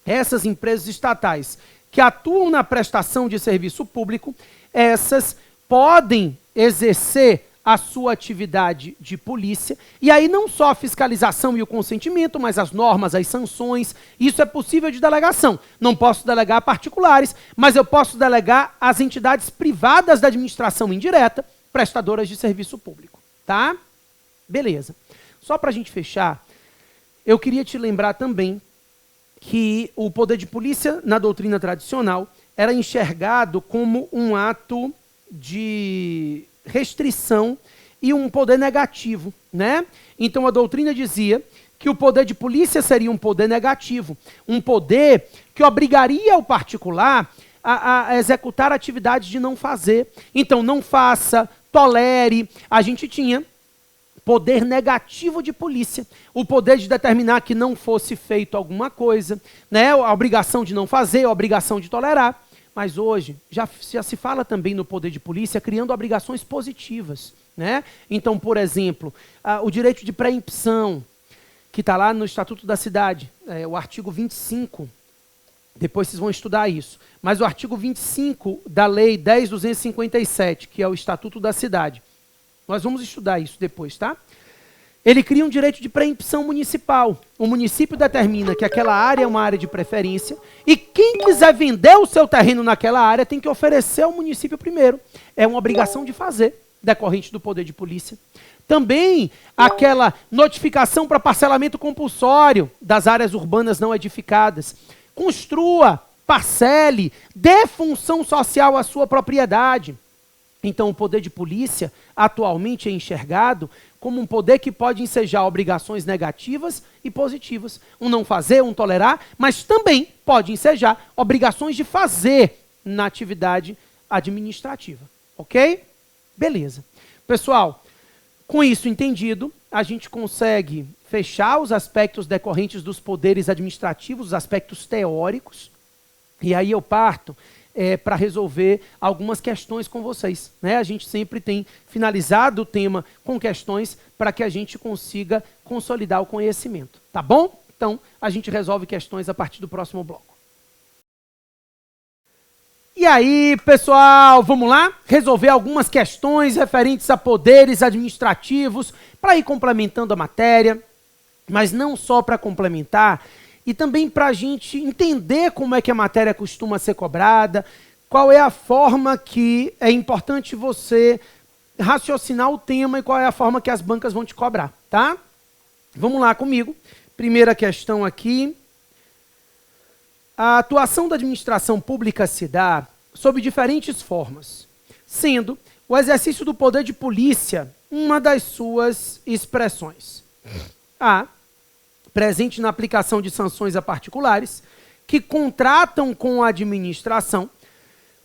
Essas empresas estatais que atuam na prestação de serviço público, essas podem exercer a sua atividade de polícia, e aí não só a fiscalização e o consentimento, mas as normas, as sanções, isso é possível de delegação. Não posso delegar a particulares, mas eu posso delegar às entidades privadas da administração indireta, prestadoras de serviço público, tá? Beleza. Só para a gente fechar, eu queria te lembrar também que o poder de polícia, na doutrina tradicional, era enxergado como um ato de restrição e um poder negativo, né? Então a doutrina dizia que o poder de polícia seria um poder negativo, um poder que obrigaria o particular a executar atividades de não fazer. Então não faça, tolere. A gente tinha poder negativo de polícia, o poder de determinar que não fosse feito alguma coisa, né? A obrigação de não fazer, a obrigação de tolerar. Mas hoje já se fala também no poder de polícia criando obrigações positivas, né? Então, por exemplo, o direito de preempção, que está lá no Estatuto da Cidade, o artigo 25, depois vocês vão estudar isso, mas o artigo 25 da Lei 10.257, que é o Estatuto da Cidade, nós vamos estudar isso depois, tá? Ele cria um direito de preempção municipal. O município determina que aquela área é uma área de preferência e quem quiser vender o seu terreno naquela área tem que oferecer ao município primeiro. É uma obrigação de fazer, decorrente do poder de polícia. Também aquela notificação para parcelamento compulsório das áreas urbanas não edificadas. Construa, parcele, dê função social à sua propriedade. Então, o poder de polícia atualmente é enxergado como um poder que pode ensejar obrigações negativas e positivas. Um não fazer, um tolerar, mas também pode ensejar obrigações de fazer na atividade administrativa. Ok? Beleza. Pessoal, com isso entendido, a gente consegue fechar os aspectos decorrentes dos poderes administrativos, os aspectos teóricos, e aí eu parto para resolver algumas questões com vocês, né? A gente sempre tem finalizado o tema com questões para que a gente consiga consolidar o conhecimento, tá bom? Então, a gente resolve questões a partir do próximo bloco. E aí, pessoal, vamos lá? Resolver algumas questões referentes a poderes administrativos para ir complementando a matéria, mas não só para complementar, e também para a gente entender como é que a matéria costuma ser cobrada, qual é a forma que é importante você raciocinar o tema e qual é a forma que as bancas vão te cobrar, tá? Vamos lá comigo. Primeira questão aqui. A atuação da administração pública se dá sob diferentes formas, sendo o exercício do poder de polícia uma das suas expressões. A. Presente na aplicação de sanções a particulares que contratam com a administração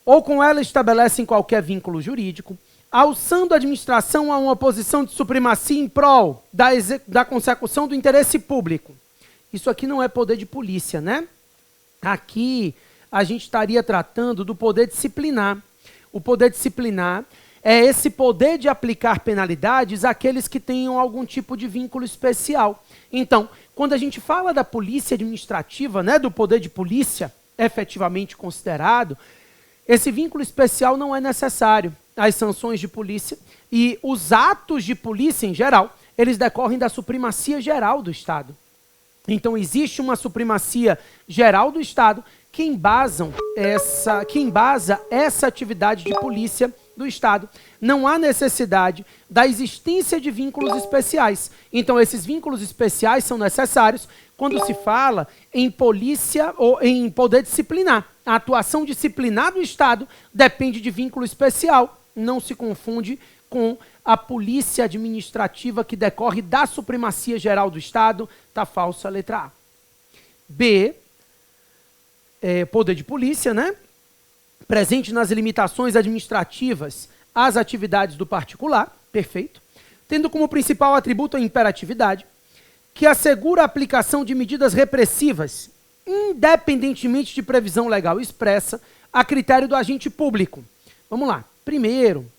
ou com ela estabelecem qualquer vínculo jurídico, alçando a administração a uma posição de supremacia em prol da consecução do interesse público. Isso aqui não é poder de polícia, né? Aqui a gente estaria tratando do poder disciplinar. O poder disciplinar é esse poder de aplicar penalidades àqueles que tenham algum tipo de vínculo especial. Então, quando a gente fala da polícia administrativa, né, do poder de polícia efetivamente considerado, esse vínculo especial não é necessário. As sanções de polícia e os atos de polícia em geral, eles decorrem da supremacia geral do Estado. Então, existe uma supremacia geral do Estado que embasa essa atividade de polícia do Estado. Não há necessidade da existência de vínculos especiais. Então, esses vínculos especiais são necessários quando se fala em polícia ou em poder disciplinar. A atuação disciplinar do Estado depende de vínculo especial. Não se confunde com a polícia administrativa que decorre da supremacia geral do Estado. Tá falsa a letra A. B, poder de polícia, né? Presente nas limitações administrativas às atividades do particular, perfeito, tendo como principal atributo a imperatividade, que assegura a aplicação de medidas repressivas, independentemente de previsão legal expressa, a critério do agente público. Vamos lá. Primeiro,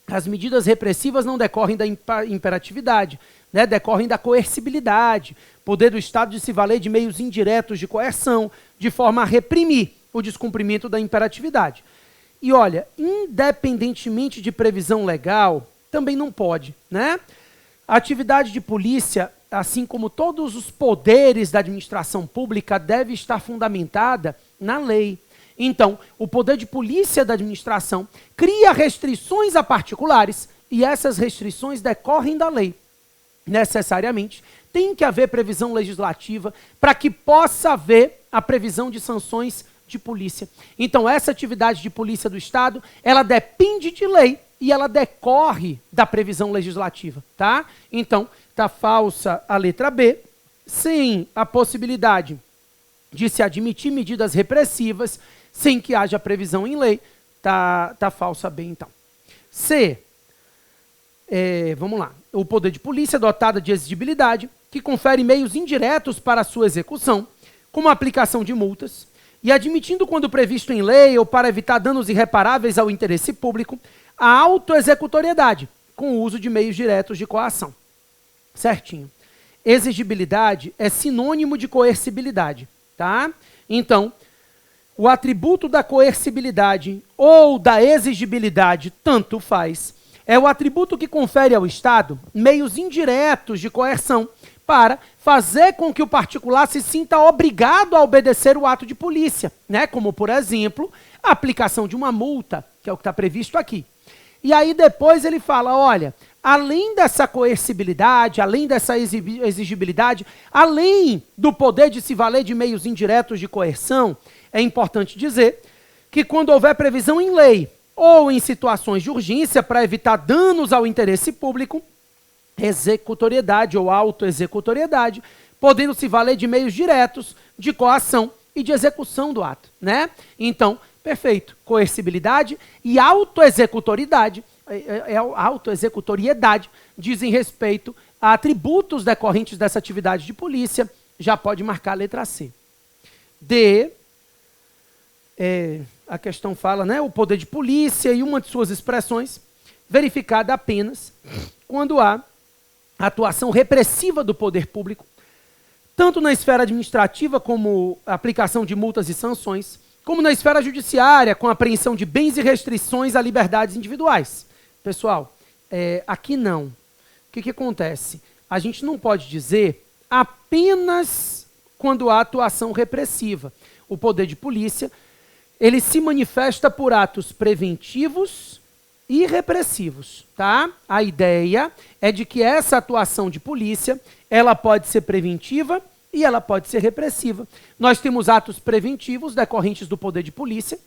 as medidas repressivas não decorrem da imperatividade, né? Decorrem da coercibilidade, poder do Estado de se valer de meios indiretos de coerção, de forma a reprimir o descumprimento da imperatividade. E olha, independentemente de previsão legal, também não pode, né? A atividade de polícia, assim como todos os poderes da administração pública, deve estar fundamentada na lei. Então, o poder de polícia da administração cria restrições a particulares e essas restrições decorrem da lei. Necessariamente, tem que haver previsão legislativa para que possa haver a previsão de sanções de polícia. Então, essa atividade de polícia do Estado, ela depende de lei e ela decorre da previsão legislativa, tá? Então, tá falsa a letra B, sem a possibilidade de se admitir medidas repressivas, sem que haja previsão em lei, tá falsa B, então. C, vamos lá, o poder de polícia dotada de exigibilidade, que confere meios indiretos para a sua execução, como a aplicação de multas, e admitindo quando previsto em lei ou para evitar danos irreparáveis ao interesse público, a autoexecutoriedade, com o uso de meios diretos de coação. Certinho. Exigibilidade é sinônimo de coercibilidade, tá? Então, o atributo da coercibilidade ou da exigibilidade, tanto faz, é o atributo que confere ao Estado meios indiretos de coerção para fazer com que o particular se sinta obrigado a obedecer o ato de polícia, né? Como, por exemplo, a aplicação de uma multa, que é o que está previsto aqui. E aí depois ele fala, olha, além dessa coercibilidade, além dessa exigibilidade, além do poder de se valer de meios indiretos de coerção, é importante dizer que quando houver previsão em lei ou em situações de urgência para evitar danos ao interesse público, executoriedade ou autoexecutoriedade, podendo se valer de meios diretos de coação e de execução do ato, né? Então, perfeito. Coercibilidade e autoexecutoriedade, autoexecutoriedade dizem respeito a atributos decorrentes dessa atividade de polícia, já pode marcar a letra C. D, a questão fala, né, o poder de polícia e uma de suas expressões, verificada apenas quando há atuação repressiva do poder público, tanto na esfera administrativa, como aplicação de multas e sanções, como na esfera judiciária, com apreensão de bens e restrições a liberdades individuais. Pessoal, aqui não. O que acontece? A gente não pode dizer apenas quando há atuação repressiva. O poder de polícia, ele se manifesta por atos preventivos e repressivos, tá? A ideia é de que essa atuação de polícia, ela pode ser preventiva e ela pode ser repressiva. Nós temos atos preventivos decorrentes do poder de polícia,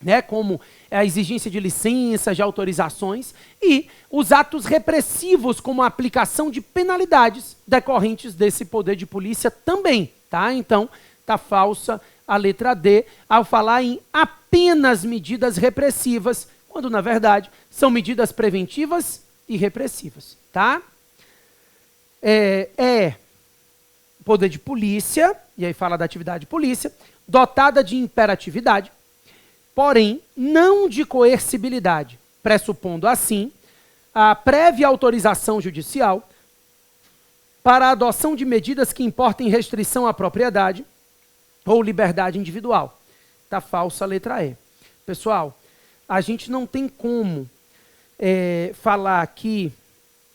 né, como a exigência de licenças, de autorizações, e os atos repressivos, como a aplicação de penalidades decorrentes desse poder de polícia também, tá? Então, tá falsa a letra D ao falar em apenas medidas repressivas, quando, na verdade, são medidas preventivas e repressivas, tá? Poder de polícia, e aí fala da atividade de polícia, dotada de imperatividade, porém, não de coercibilidade, pressupondo, assim, a prévia autorização judicial para a adoção de medidas que importem restrição à propriedade ou liberdade individual. Tá falsa a letra E. Pessoal, a gente não tem como falar aqui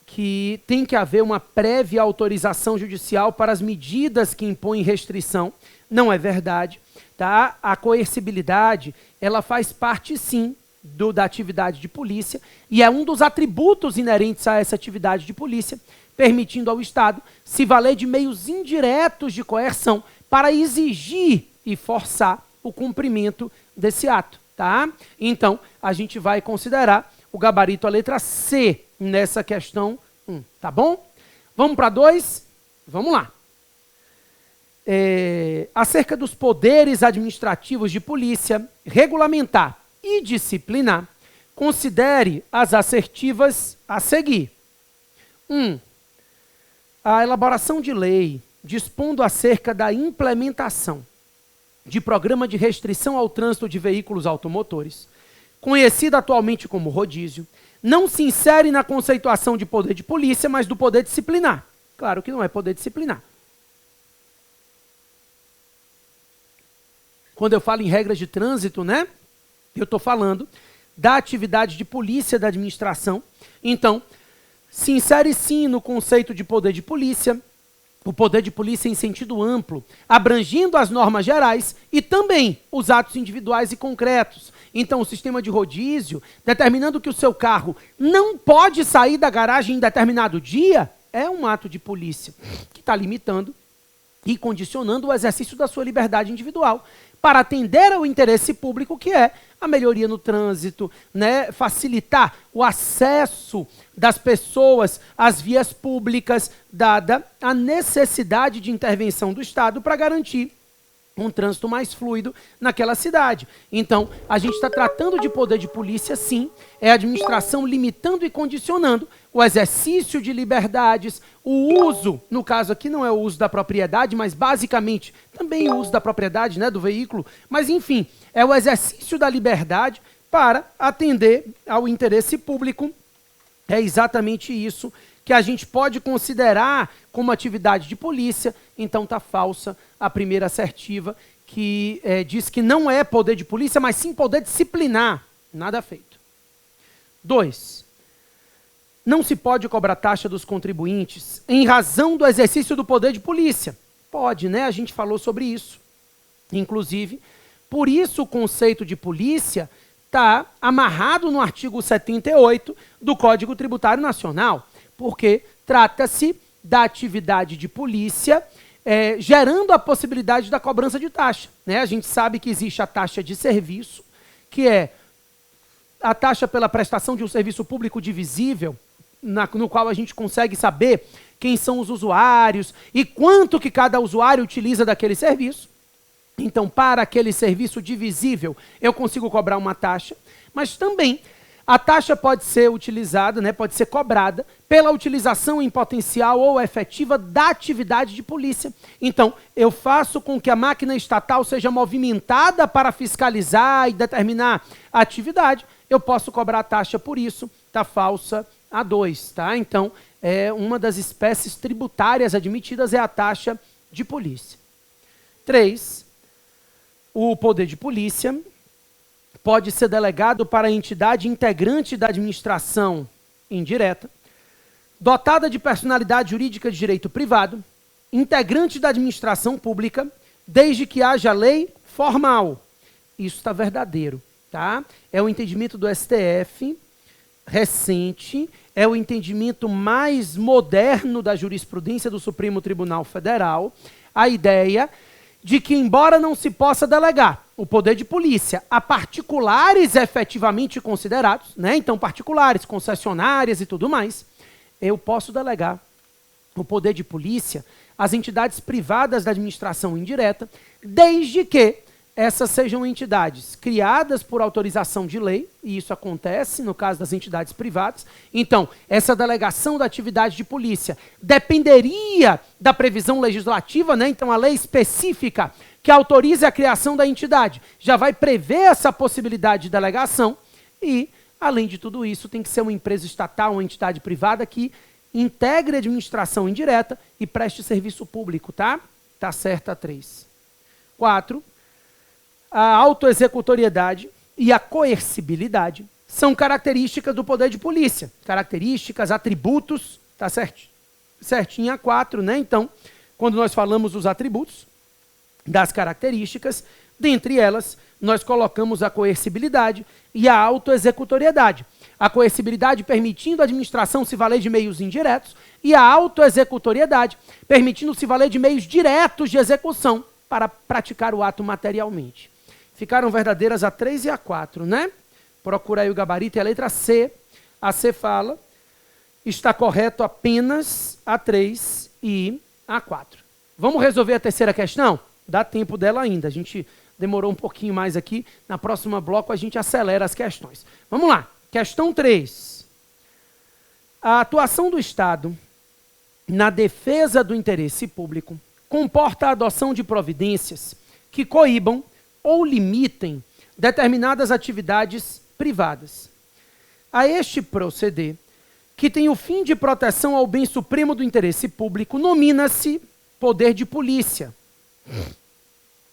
que tem que haver uma prévia autorização judicial para as medidas que impõem restrição. Não é verdade. Tá? A coercibilidade, ela faz parte, sim, da atividade de polícia e é um dos atributos inerentes a essa atividade de polícia, permitindo ao Estado se valer de meios indiretos de coerção para exigir e forçar o cumprimento desse ato. Tá? Então, a gente vai considerar o gabarito, a letra C, nessa questão 1, tá bom? Vamos para 2? Vamos lá. Acerca dos poderes administrativos de polícia, regulamentar e disciplinar, considere as assertivas a seguir. 1. A elaboração de lei dispondo acerca da implementação de programa de restrição ao trânsito de veículos automotores, conhecido atualmente como rodízio, não se insere na conceituação de poder de polícia, mas do poder disciplinar. Claro que não é poder disciplinar. Quando eu falo em regras de trânsito, né, eu estou falando da atividade de polícia da administração. Então, se insere sim no conceito de poder de polícia, o poder de polícia em sentido amplo, abrangendo as normas gerais e também os atos individuais e concretos. Então, o sistema de rodízio, determinando que o seu carro não pode sair da garagem em determinado dia, é um ato de polícia que está limitando e condicionando o exercício da sua liberdade individual para atender ao interesse público, que é a melhoria no trânsito, né, facilitar o acesso das pessoas às vias públicas, dada a necessidade de intervenção do Estado para garantir um trânsito mais fluido naquela cidade. Então, a gente está tratando de poder de polícia, sim, é a administração limitando e condicionando o exercício de liberdades, o uso, no caso aqui não é o uso da propriedade, mas basicamente também o uso da propriedade, né, do veículo, mas enfim, é o exercício da liberdade para atender ao interesse público. É exatamente isso que a gente pode considerar como atividade de polícia. Então está falsa a primeira assertiva, que diz que não é poder de polícia, mas sim poder disciplinar. Nada feito. 2. Não se pode cobrar taxa dos contribuintes em razão do exercício do poder de polícia. Pode, né? A gente falou sobre isso. Inclusive, por isso o conceito de polícia está amarrado no artigo 78 do Código Tributário Nacional, porque trata-se da atividade de polícia gerando a possibilidade da cobrança de taxa, né? A gente sabe que existe a taxa de serviço, que é a taxa pela prestação de um serviço público divisível, no qual a gente consegue saber quem são os usuários e quanto que cada usuário utiliza daquele serviço. Então, para aquele serviço divisível, eu consigo cobrar uma taxa, mas também a taxa pode ser utilizada, né, pode ser cobrada pela utilização em potencial ou efetiva da atividade de polícia. Então, eu faço com que a máquina estatal seja movimentada para fiscalizar e determinar a atividade, eu posso cobrar a taxa por isso, tá falsa a 2, tá? Então, uma das espécies tributárias admitidas é a taxa de polícia. 3. O poder de polícia pode ser delegado para a entidade integrante da administração indireta, dotada de personalidade jurídica de direito privado, integrante da administração pública, desde que haja lei formal. Isso está verdadeiro, tá? É o entendimento do STF, recente, é o entendimento mais moderno da jurisprudência do Supremo Tribunal Federal, a ideia de que, embora não se possa delegar o poder de polícia a particulares efetivamente considerados, né? Então particulares, concessionárias e tudo mais, eu posso delegar o poder de polícia às entidades privadas da administração indireta, desde que essas sejam entidades criadas por autorização de lei, e isso acontece no caso das entidades privadas. Então, essa delegação da atividade de polícia dependeria da previsão legislativa, né? Então, a lei específica que autorize a criação da entidade já vai prever essa possibilidade de delegação e, além de tudo isso, tem que ser uma empresa estatal, uma entidade privada que integre a administração indireta e preste serviço público, tá? Tá certo a 3. 4. A autoexecutoriedade e a coercibilidade são características do poder de polícia. Características, atributos, tá certinho a 4, né? Então, quando nós falamos dos atributos, das características, dentre elas, nós colocamos a coercibilidade e a autoexecutoriedade. A coercibilidade permitindo a administração se valer de meios indiretos e a autoexecutoriedade permitindo se valer de meios diretos de execução para praticar o ato materialmente. Ficaram verdadeiras a 3 e a 4, né? Procura aí o gabarito e a letra C. A C fala, está correto apenas a 3 e a 4. Vamos resolver a terceira questão? Dá tempo dela ainda, a gente demorou um pouquinho mais aqui. Na próxima bloco a gente acelera as questões. Vamos lá, questão 3. A atuação do Estado na defesa do interesse público comporta a adoção de providências que coíbam ou limitem determinadas atividades privadas. A este proceder, que tem o fim de proteção ao bem supremo do interesse público, nomina-se poder de polícia.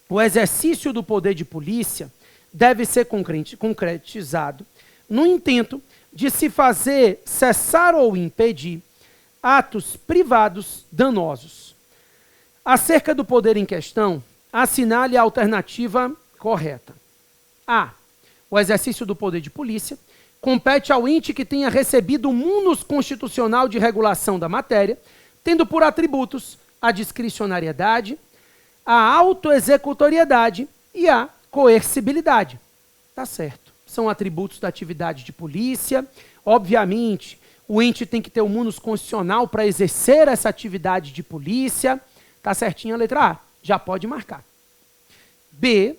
O exercício do poder de polícia deve ser concretizado no intento de se fazer cessar ou impedir atos privados danosos. Acerca do poder em questão, assinale a alternativa correta. A. O exercício do poder de polícia compete ao ente que tenha recebido o munus constitucional de regulação da matéria, tendo por atributos a discricionariedade, a autoexecutoriedade e a coercibilidade. Tá certo. São atributos da atividade de polícia. Obviamente, o ente tem que ter o munus constitucional para exercer essa atividade de polícia. Tá certinho a letra A. Já pode marcar. B.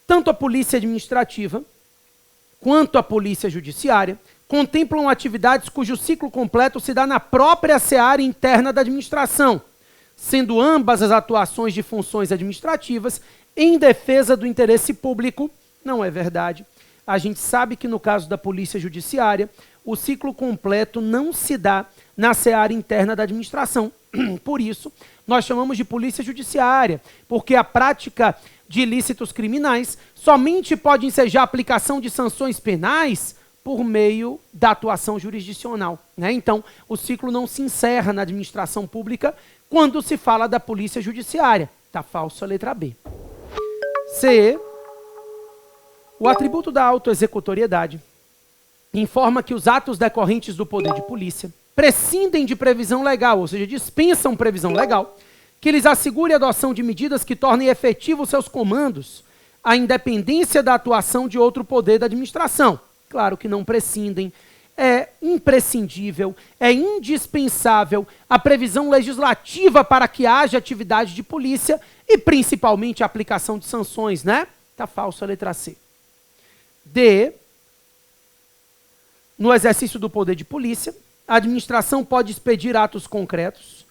Tanto a polícia administrativa quanto a polícia judiciária contemplam atividades cujo ciclo completo se dá na própria seara interna da administração, sendo ambas as atuações de funções administrativas em defesa do interesse público. Não é verdade. A gente sabe que no caso da polícia judiciária, o ciclo completo não se dá na seara interna da administração. Por isso, nós chamamos de polícia judiciária, porque a prática de ilícitos criminais somente pode ensejar a aplicação de sanções penais por meio da atuação jurisdicional, né? Então, o ciclo não se encerra na administração pública quando se fala da polícia judiciária. Tá falso a letra B. C. O atributo da autoexecutoriedade informa que os atos decorrentes do poder de polícia prescindem de previsão legal, ou seja, dispensam previsão legal, que lhes assegure a adoção de medidas que tornem efetivos seus comandos, a independência da atuação de outro poder da administração. Claro que não prescindem. É imprescindível, é indispensável a previsão legislativa para que haja atividade de polícia e principalmente a aplicação de sanções, né? Tá falso a letra C. D. No exercício do poder de polícia, a administração pode expedir atos concretos,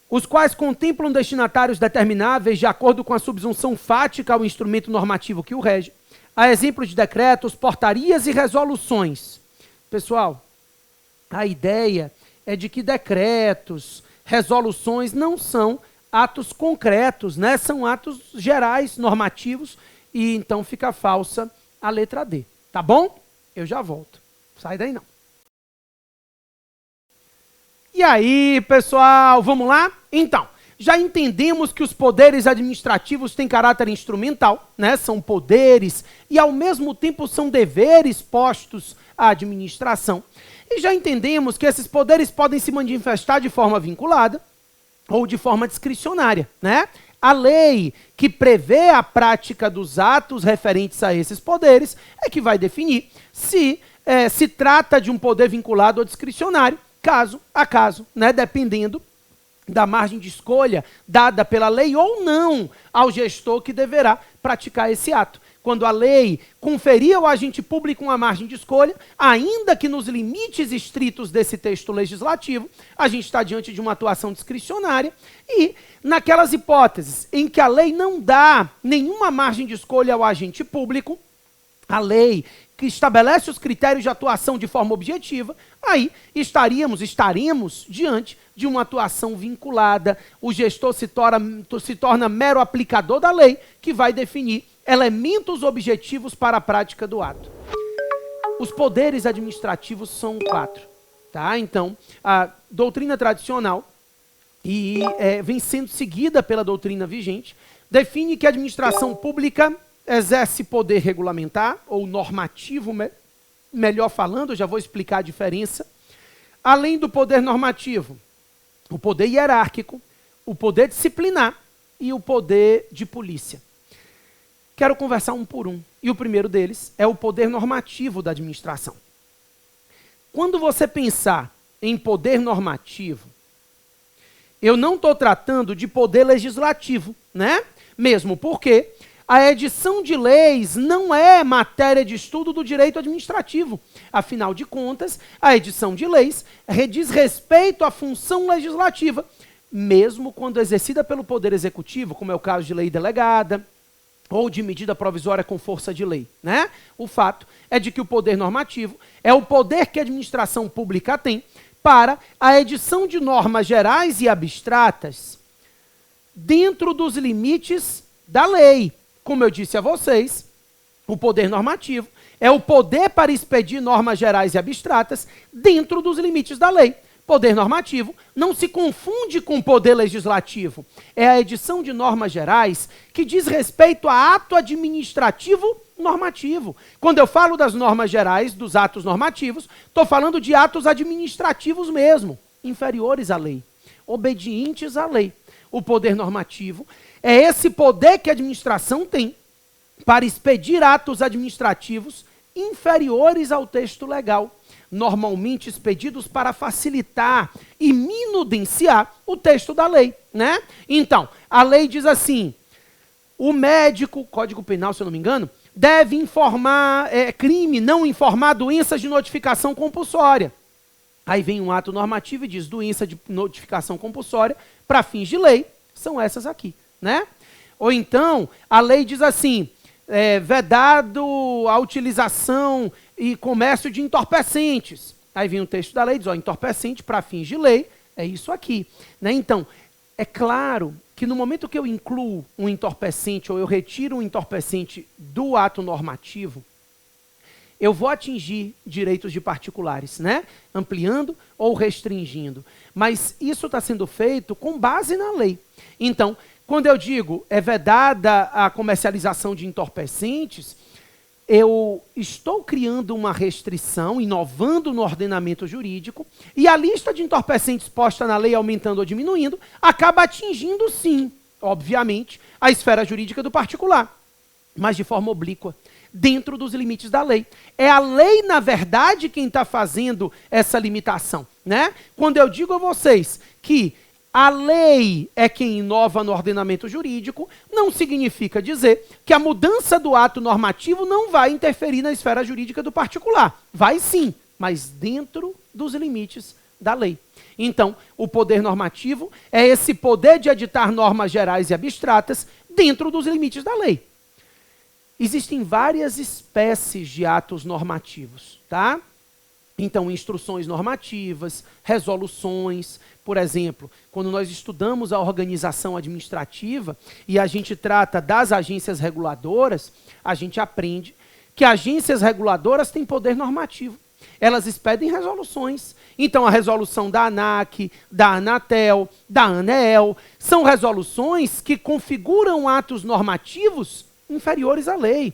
os quais contemplam destinatários determináveis de acordo com a subsunção fática ao instrumento normativo que o rege, a exemplo de decretos, portarias e resoluções. Pessoal, a ideia é de que decretos, resoluções não são atos concretos, né? São atos gerais, normativos, e então fica falsa a letra D. Tá bom? Eu já volto. Sai daí não. E aí, pessoal, vamos lá? Então, já entendemos que os poderes administrativos têm caráter instrumental, né? São poderes e, ao mesmo tempo, são deveres postos à administração. E já entendemos que esses poderes podem se manifestar de forma vinculada ou de forma discricionária, né? A lei que prevê a prática dos atos referentes a esses poderes é que vai definir se se trata de um poder vinculado ou discricionário, caso a caso, né? Dependendo da margem de escolha dada pela lei ou não ao gestor que deverá praticar esse ato. Quando a lei conferia ao agente público uma margem de escolha, ainda que nos limites estritos desse texto legislativo, a gente está diante de uma atuação discricionária e, naquelas hipóteses em que a lei não dá nenhuma margem de escolha ao agente público, a lei que estabelece os critérios de atuação de forma objetiva, aí estaremos diante de uma atuação vinculada. O gestor se torna mero aplicador da lei, que vai definir elementos objetivos para a prática do ato. Os poderes administrativos são 4. Tá? Então, a doutrina tradicional, e vem sendo seguida pela doutrina vigente, define que a administração pública exerce poder regulamentar, ou normativo, melhor falando, eu já vou explicar a diferença. Além do poder normativo, o poder hierárquico, o poder disciplinar e o poder de polícia. Quero conversar um por um. E o primeiro deles é o poder normativo da administração. Quando você pensar em poder normativo, eu não estou tratando de poder legislativo, né? Mesmo porque a edição de leis não é matéria de estudo do direito administrativo. Afinal de contas, a edição de leis diz respeito à função legislativa, mesmo quando exercida pelo Poder Executivo, como é o caso de lei delegada, ou de medida provisória com força de lei, né? O fato é de que o poder normativo é o poder que a administração pública tem para a edição de normas gerais e abstratas dentro dos limites da lei. Como eu disse a vocês, o poder normativo é o poder para expedir normas gerais e abstratas dentro dos limites da lei. Poder normativo não se confunde com poder legislativo. É a edição de normas gerais que diz respeito a ato administrativo normativo. Quando eu falo das normas gerais, dos atos normativos, estou falando de atos administrativos mesmo, inferiores à lei, obedientes à lei. O poder normativo é esse poder que a administração tem para expedir atos administrativos inferiores ao texto legal, normalmente expedidos para facilitar e minudenciar o texto da lei, né? Então, a lei diz assim: o médico, Código Penal, se eu não me engano, deve informar crime, não informar doenças de notificação compulsória. Aí vem um ato normativo e diz doença de notificação compulsória para fins de lei, são essas aqui, né? Ou então, a lei diz assim, vedado a utilização e comércio de entorpecentes. Aí vem o texto da lei, diz, ó, entorpecente para fins de lei, é isso aqui, né? Então, é claro que no momento que eu incluo um entorpecente ou eu retiro um entorpecente do ato normativo, eu vou atingir direitos de particulares, né? Ampliando ou restringindo. Mas isso está sendo feito com base na lei. Então, quando eu digo é vedada a comercialização de entorpecentes, eu estou criando uma restrição, inovando no ordenamento jurídico, e a lista de entorpecentes posta na lei, aumentando ou diminuindo, acaba atingindo, sim, obviamente, a esfera jurídica do particular. mas de forma oblíqua, dentro dos limites da lei. É a lei, na verdade, quem está fazendo essa limitação, né? Quando eu digo a vocês que a lei é quem inova no ordenamento jurídico, não significa dizer que a mudança do ato normativo não vai interferir na esfera jurídica do particular. Vai sim, mas dentro dos limites da lei. Então, o poder normativo é esse poder de editar normas gerais e abstratas dentro dos limites da lei. Existem várias espécies de atos normativos, tá? Então, instruções normativas, resoluções, por exemplo, quando nós estudamos a organização administrativa e a gente trata das agências reguladoras, a gente aprende que agências reguladoras têm poder normativo. Elas expedem resoluções. Então, a resolução da ANAC, da Anatel, da ANEEL, são resoluções que configuram atos normativos inferiores à lei.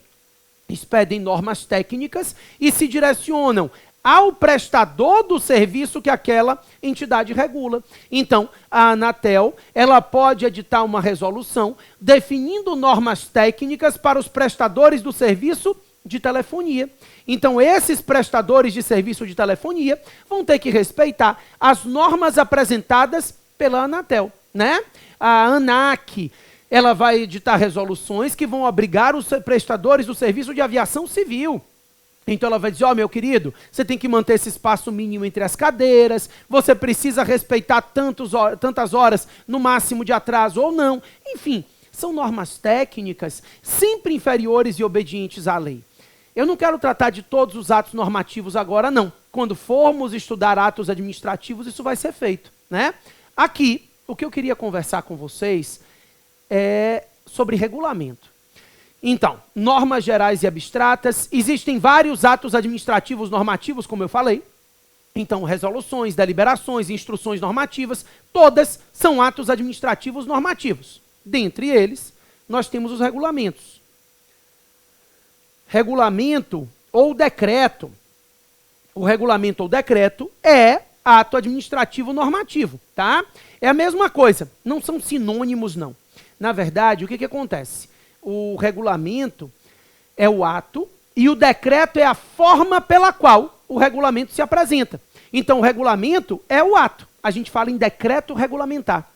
Expedem normas técnicas e se direcionam ao prestador do serviço que aquela entidade regula. Então, a Anatel, ela pode editar uma resolução definindo normas técnicas para os prestadores do serviço de telefonia. Então, esses prestadores de serviço de telefonia vão ter que respeitar as normas apresentadas pela Anatel, né? A ANAC, ela vai editar resoluções que vão obrigar os prestadores do serviço de aviação civil. Então ela vai dizer, ó, meu querido, você tem que manter esse espaço mínimo entre as cadeiras, você precisa respeitar tantas horas no máximo de atraso ou não. Enfim, são normas técnicas sempre inferiores e obedientes à lei. Eu não quero tratar de todos os atos normativos agora, não. Quando formos estudar atos administrativos, isso vai ser feito, né? Aqui, o que eu queria conversar com vocês é sobre regulamento. Então, normas gerais e abstratas, existem vários atos administrativos normativos, como eu falei. Então, resoluções, deliberações, instruções normativas, todas são atos administrativos normativos. Dentre eles, nós temos os regulamentos. Regulamento ou decreto. O regulamento ou decreto é ato administrativo normativo, tá? É a mesma coisa, não são sinônimos, não. Na verdade, o que acontece? O regulamento é o ato e o decreto é a forma pela qual o regulamento se apresenta. Então, o regulamento é o ato. A gente fala em decreto regulamentar.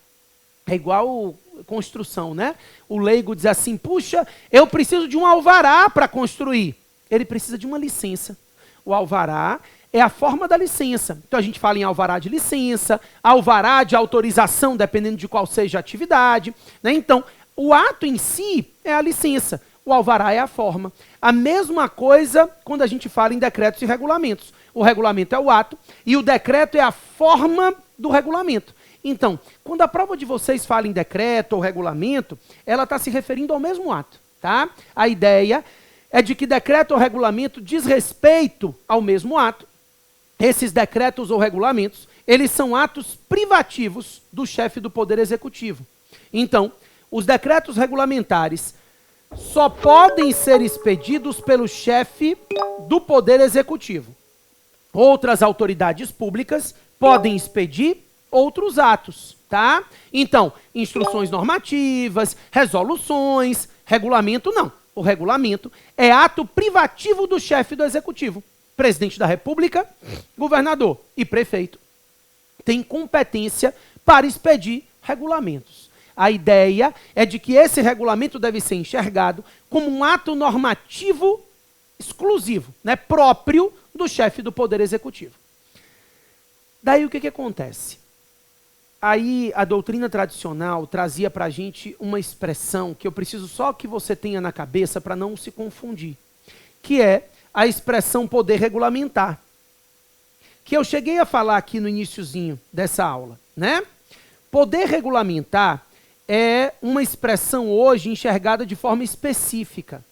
É igual construção, né? O leigo diz assim, puxa, eu preciso de um alvará para construir. Ele precisa de uma licença. O alvará é a forma da licença. Então, a gente fala em alvará de licença, alvará de autorização, dependendo de qual seja a atividade, né? Então, o ato em si é a licença, o alvará é a forma. A mesma coisa quando a gente fala em decretos e regulamentos. O regulamento é o ato e o decreto é a forma do regulamento. Então, quando a prova de vocês fala em decreto ou regulamento, ela está se referindo ao mesmo ato, tá? A ideia é de que decreto ou regulamento diz respeito ao mesmo ato. Esses decretos ou regulamentos, eles são atos privativos do chefe do Poder Executivo. Então, os decretos regulamentares só podem ser expedidos pelo chefe do Poder Executivo. Outras autoridades públicas podem expedir outros atos, tá? Então, instruções normativas, resoluções, regulamento não. O regulamento é ato privativo do chefe do Executivo. Presidente da República, governador e prefeito têm competência para expedir regulamentos. A ideia é de que esse regulamento deve ser enxergado como um ato normativo exclusivo, né, próprio do chefe do Poder Executivo. Daí o que acontece? Aí a doutrina tradicional trazia para a gente uma expressão que eu preciso só que você tenha na cabeça para não se confundir, que é a expressão poder regulamentar, que eu cheguei a falar aqui no iniciozinho dessa aula, né? Poder regulamentar é uma expressão hoje enxergada de forma específica.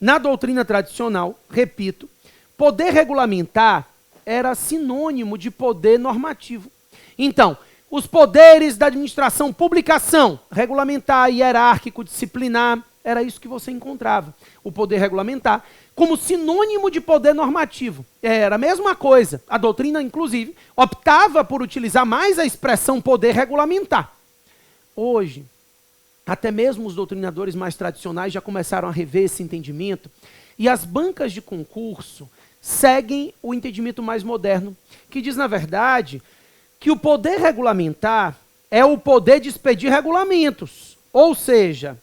Na doutrina tradicional, repito, poder regulamentar era sinônimo de poder normativo. Então, os poderes da administração pública são regulamentar, hierárquico, disciplinar, era isso que você encontrava. O poder regulamentar como sinônimo de poder normativo. Era a mesma coisa. A doutrina, inclusive, optava por utilizar mais a expressão poder regulamentar. Hoje, até mesmo os doutrinadores mais tradicionais já começaram a rever esse entendimento, e as bancas de concurso seguem o entendimento mais moderno, que diz, na verdade, que o poder regulamentar é o poder de expedir regulamentos. Ou seja,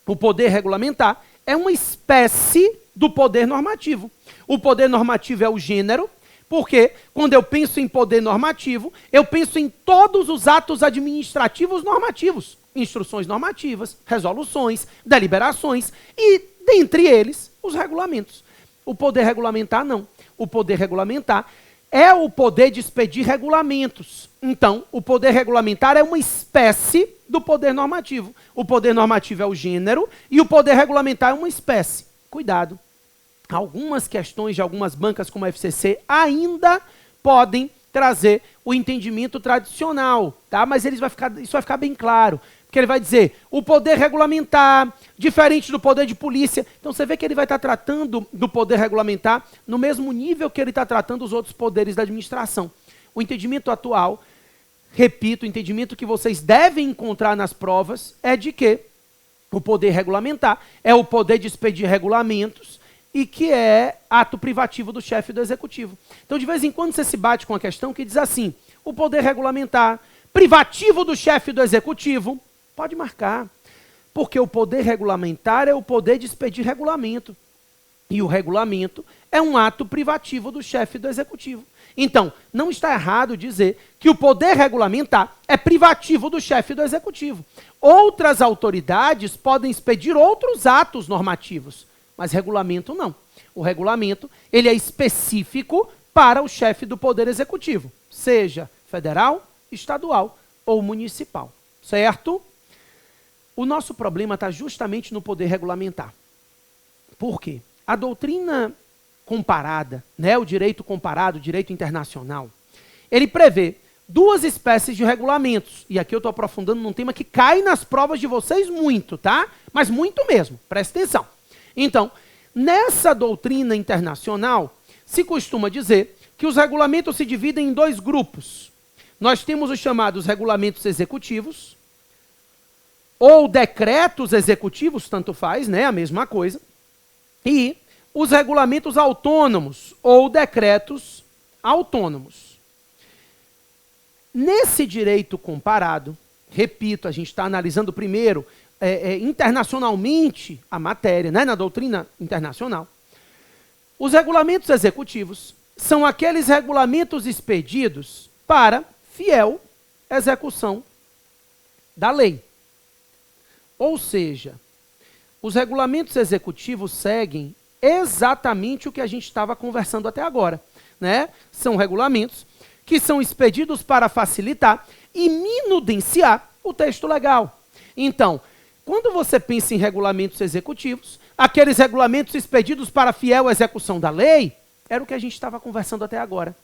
o poder regulamentar é uma espécie do poder normativo. O poder normativo é o gênero, porque quando eu penso em poder normativo, eu penso em todos os atos administrativos normativos. Instruções normativas, resoluções, deliberações e, dentre eles, os regulamentos. O poder regulamentar não. O poder regulamentar é o poder de expedir regulamentos. Então, o poder regulamentar é uma espécie do poder normativo. O poder normativo é o gênero e o poder regulamentar é uma espécie. Cuidado. Algumas questões de algumas bancas como a FCC ainda podem trazer o entendimento tradicional, tá? Mas isso vai ficar bem claro. Porque ele vai dizer, o poder regulamentar, diferente do poder de polícia. Então você vê que ele vai estar tratando do poder regulamentar no mesmo nível que ele está tratando os outros poderes da administração. O entendimento atual, repito, o entendimento que vocês devem encontrar nas provas é de que o poder regulamentar é o poder de expedir regulamentos e que é ato privativo do chefe do executivo. Então de vez em quando você se bate com a questão que diz assim, o poder regulamentar, privativo do chefe do executivo, pode marcar, porque o poder regulamentar é o poder de expedir regulamento. E o regulamento é um ato privativo do chefe do executivo. Então, não está errado dizer que o poder regulamentar é privativo do chefe do executivo. Outras autoridades podem expedir outros atos normativos, mas regulamento não. O regulamento, ele é específico para o chefe do poder executivo, seja federal, estadual ou municipal, certo? O nosso problema está justamente no poder regulamentar. Por quê? A doutrina comparada, né, o direito comparado, o direito internacional, ele prevê duas espécies de regulamentos. E aqui eu estou aprofundando num tema que cai nas provas de vocês muito, tá? Mas muito mesmo, presta atenção. Então, nessa doutrina internacional, se costuma dizer que os regulamentos se dividem em dois grupos. Nós temos os chamados regulamentos executivos, ou decretos executivos, tanto faz, né, a mesma coisa, e os regulamentos autônomos, ou decretos autônomos. Nesse direito comparado, repito, a gente está analisando primeiro internacionalmente a matéria, né, na doutrina internacional, os regulamentos executivos são aqueles regulamentos expedidos para fiel execução da lei. Ou seja, os regulamentos executivos seguem exatamente o que a gente estava conversando até agora, né? São regulamentos que são expedidos para facilitar e minudenciar o texto legal. Então, quando você pensa em regulamentos executivos, aqueles regulamentos expedidos para fiel execução da lei, era o que a gente estava conversando até agora.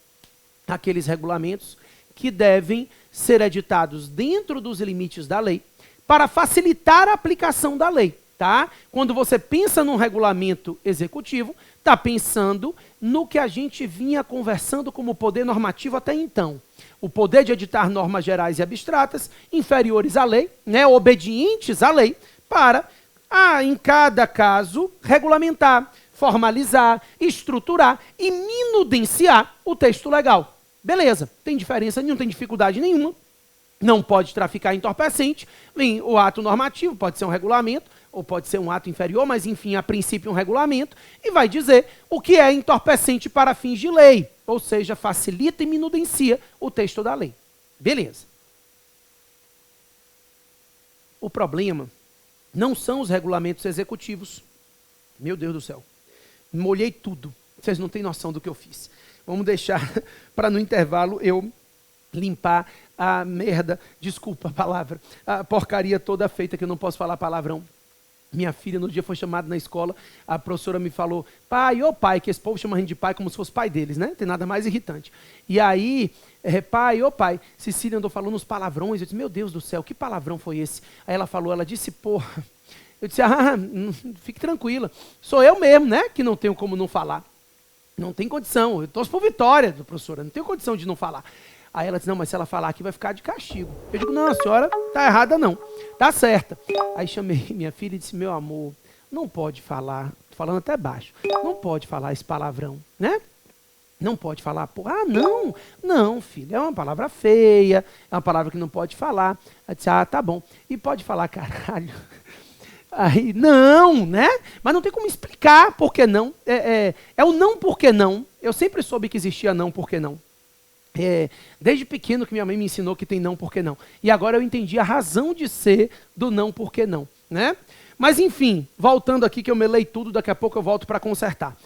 Aqueles regulamentos que devem ser editados dentro dos limites da lei, para facilitar a aplicação da lei, tá? Quando você pensa num regulamento executivo, está pensando no que a gente vinha conversando como poder normativo até então. O poder de editar normas gerais e abstratas, inferiores à lei, né, obedientes à lei, para, em cada caso, regulamentar, formalizar, estruturar e minudenciar o texto legal. Beleza, tem diferença nenhuma, não tem dificuldade nenhuma. Não pode traficar entorpecente, o ato normativo pode ser um regulamento, ou pode ser um ato inferior, mas enfim, a princípio um regulamento, e vai dizer o que é entorpecente para fins de lei, ou seja, facilita e minudencia o texto da lei. Beleza. O problema não são os regulamentos executivos. Meu Deus do céu, molhei tudo, vocês não têm noção do que eu fiz. Vamos deixar para no intervalo eu limpar a merda, desculpa a palavra, a porcaria toda feita, que eu não posso falar palavrão. Minha filha no dia foi chamada na escola, a professora me falou, pai, ô pai, que esse povo chama a gente de pai como se fosse pai deles, né? Tem nada mais irritante. E aí, pai, ô pai, Cecília andou falando uns palavrões, eu disse, meu Deus do céu, que palavrão foi esse? Aí ela disse, porra, eu disse, fique tranquila, sou eu mesmo, né, que não tenho como não falar. Não tem condição, eu torço por vitória, professora, não tenho condição de não falar. Aí ela disse, não, mas se ela falar aqui vai ficar de castigo. Eu digo, não, a senhora tá errada não, tá certa. Aí chamei minha filha e disse, meu amor, não pode falar, tô falando até baixo, não pode falar esse palavrão, né? Não pode falar, porra, não, filho, é uma palavra feia, é uma palavra que não pode falar. Ela disse, tá bom, e pode falar caralho. Aí, não, né? Mas não tem como explicar por que não. É o não por que não. Eu sempre soube que existia não por que não. Desde pequeno que minha mãe me ensinou que tem não por que não. E agora eu entendi a razão de ser do não por que não, né? Mas enfim, voltando aqui que eu melei tudo, daqui a pouco eu volto para consertar.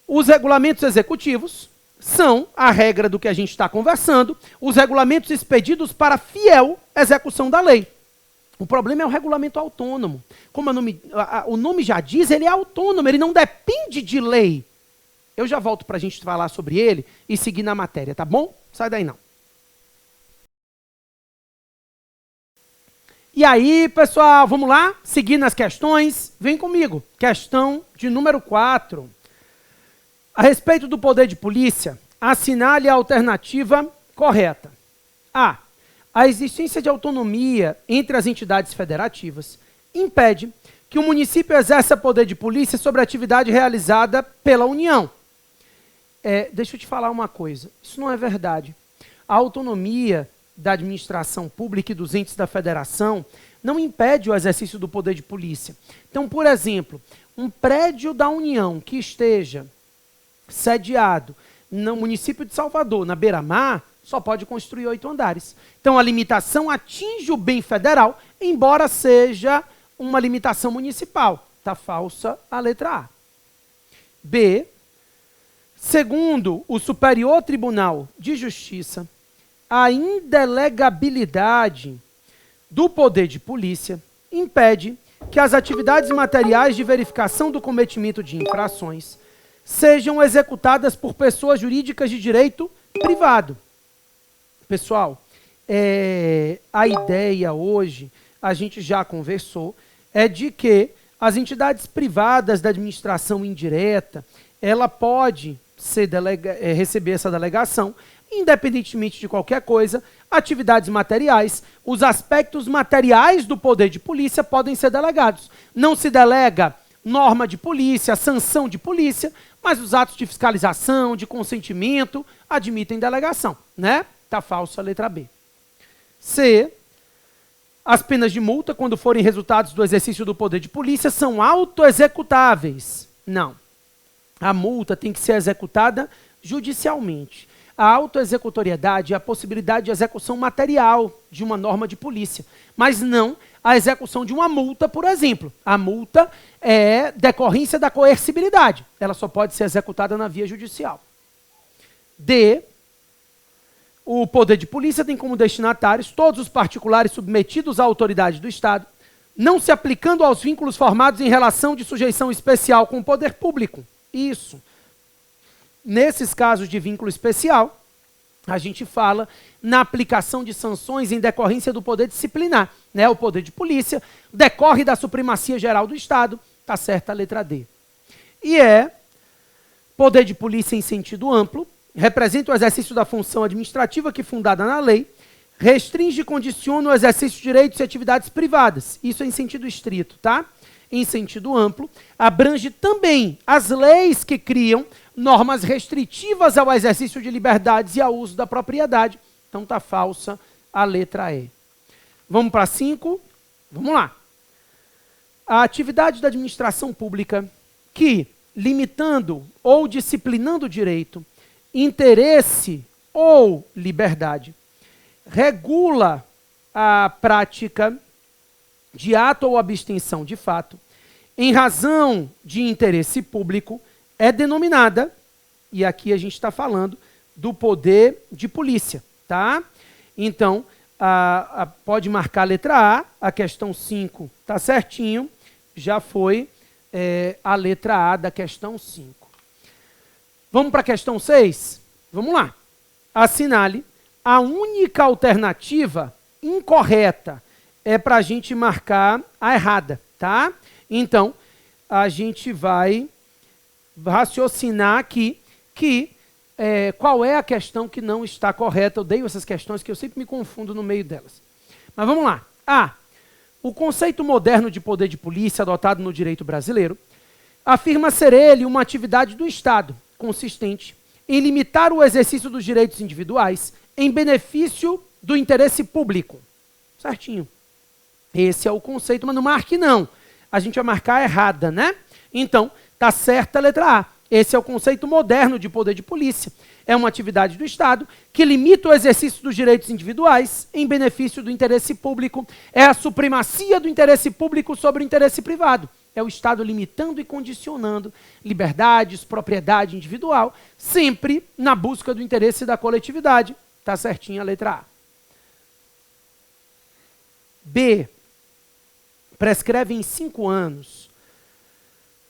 Os regulamentos executivos são a regra do que a gente está conversando, os regulamentos expedidos para fiel execução da lei. O problema é o regulamento autônomo. Como o nome já diz, ele é autônomo, ele não depende de lei. Eu já volto para a gente falar sobre ele e seguir na matéria, tá bom? Sai daí não. E aí, pessoal, vamos lá? Seguir nas questões? Vem comigo. Questão de número 4. A respeito do poder de polícia, assinale a alternativa correta. A. A existência de autonomia entre as entidades federativas impede que o município exerça poder de polícia sobre a atividade realizada pela União. Deixa eu te falar uma coisa, isso não é verdade. A autonomia da administração pública e dos entes da federação não impede o exercício do poder de polícia. Então, por exemplo, um prédio da União que esteja sediado no município de Salvador, na beira-mar, só pode construir 8 andares. Então, a limitação atinge o bem federal, embora seja uma limitação municipal. Está falsa a letra A. B. Segundo o Superior Tribunal de Justiça, a indelegabilidade do poder de polícia impede que as atividades materiais de verificação do cometimento de infrações sejam executadas por pessoas jurídicas de direito privado. Pessoal, a ideia hoje, a gente já conversou, é de que as entidades privadas da administração indireta, ela pode receber essa delegação, independentemente de qualquer coisa, atividades materiais, os aspectos materiais do poder de polícia podem ser delegados. Não se delega norma de polícia, sanção de polícia, mas os atos de fiscalização, de consentimento, admitem delegação, né? Tá falsa a letra B. C. As penas de multa, quando forem resultados do exercício do poder de polícia, são autoexecutáveis. Não. A multa tem que ser executada judicialmente. A autoexecutoriedade é a possibilidade de execução material de uma norma de polícia, mas não a execução de uma multa, por exemplo. A multa é decorrência da coercibilidade. Ela só pode ser executada na via judicial. D. O poder de polícia tem como destinatários todos os particulares submetidos à autoridade do Estado, não se aplicando aos vínculos formados em relação de sujeição especial com o poder público. Isso. Nesses casos de vínculo especial, a gente fala na aplicação de sanções em decorrência do poder disciplinar. Né? O poder de polícia decorre da supremacia geral do Estado. Está certa a letra D. E poder de polícia em sentido amplo, representa o exercício da função administrativa que, fundada na lei, restringe e condiciona o exercício de direitos e atividades privadas. Isso é em sentido estrito, tá? Em sentido amplo, abrange também as leis que criam normas restritivas ao exercício de liberdades e ao uso da propriedade. Então está falsa a letra E. Vamos para 5? Vamos lá. A atividade da administração pública que, limitando ou disciplinando o direito, interesse ou liberdade, regula a prática de ato ou abstenção de fato, em razão de interesse público, é denominada, e aqui a gente está falando do poder de polícia, tá? Então, pode marcar a letra A questão 5 está certinho, já foi a letra A da questão 5. Vamos para a questão 6? Vamos lá. Assinale a única alternativa incorreta. É para a gente marcar a errada, tá? Então, a gente vai raciocinar aqui que qual é a questão que não está correta. Eu odeio essas questões que eu sempre me confundo no meio delas. Mas vamos lá. A. O conceito moderno de poder de polícia adotado no direito brasileiro afirma ser ele uma atividade do Estado consistente em limitar o exercício dos direitos individuais em benefício do interesse público. Certinho. Esse é o conceito, mas não marque não. A gente vai marcar errada, né? Então, tá certa a letra A. Esse é o conceito moderno de poder de polícia. É uma atividade do Estado que limita o exercício dos direitos individuais em benefício do interesse público. É a supremacia do interesse público sobre o interesse privado. É o Estado limitando e condicionando liberdades, propriedade individual, sempre na busca do interesse da coletividade. Tá certinha a letra A. B. Prescreve em 5 anos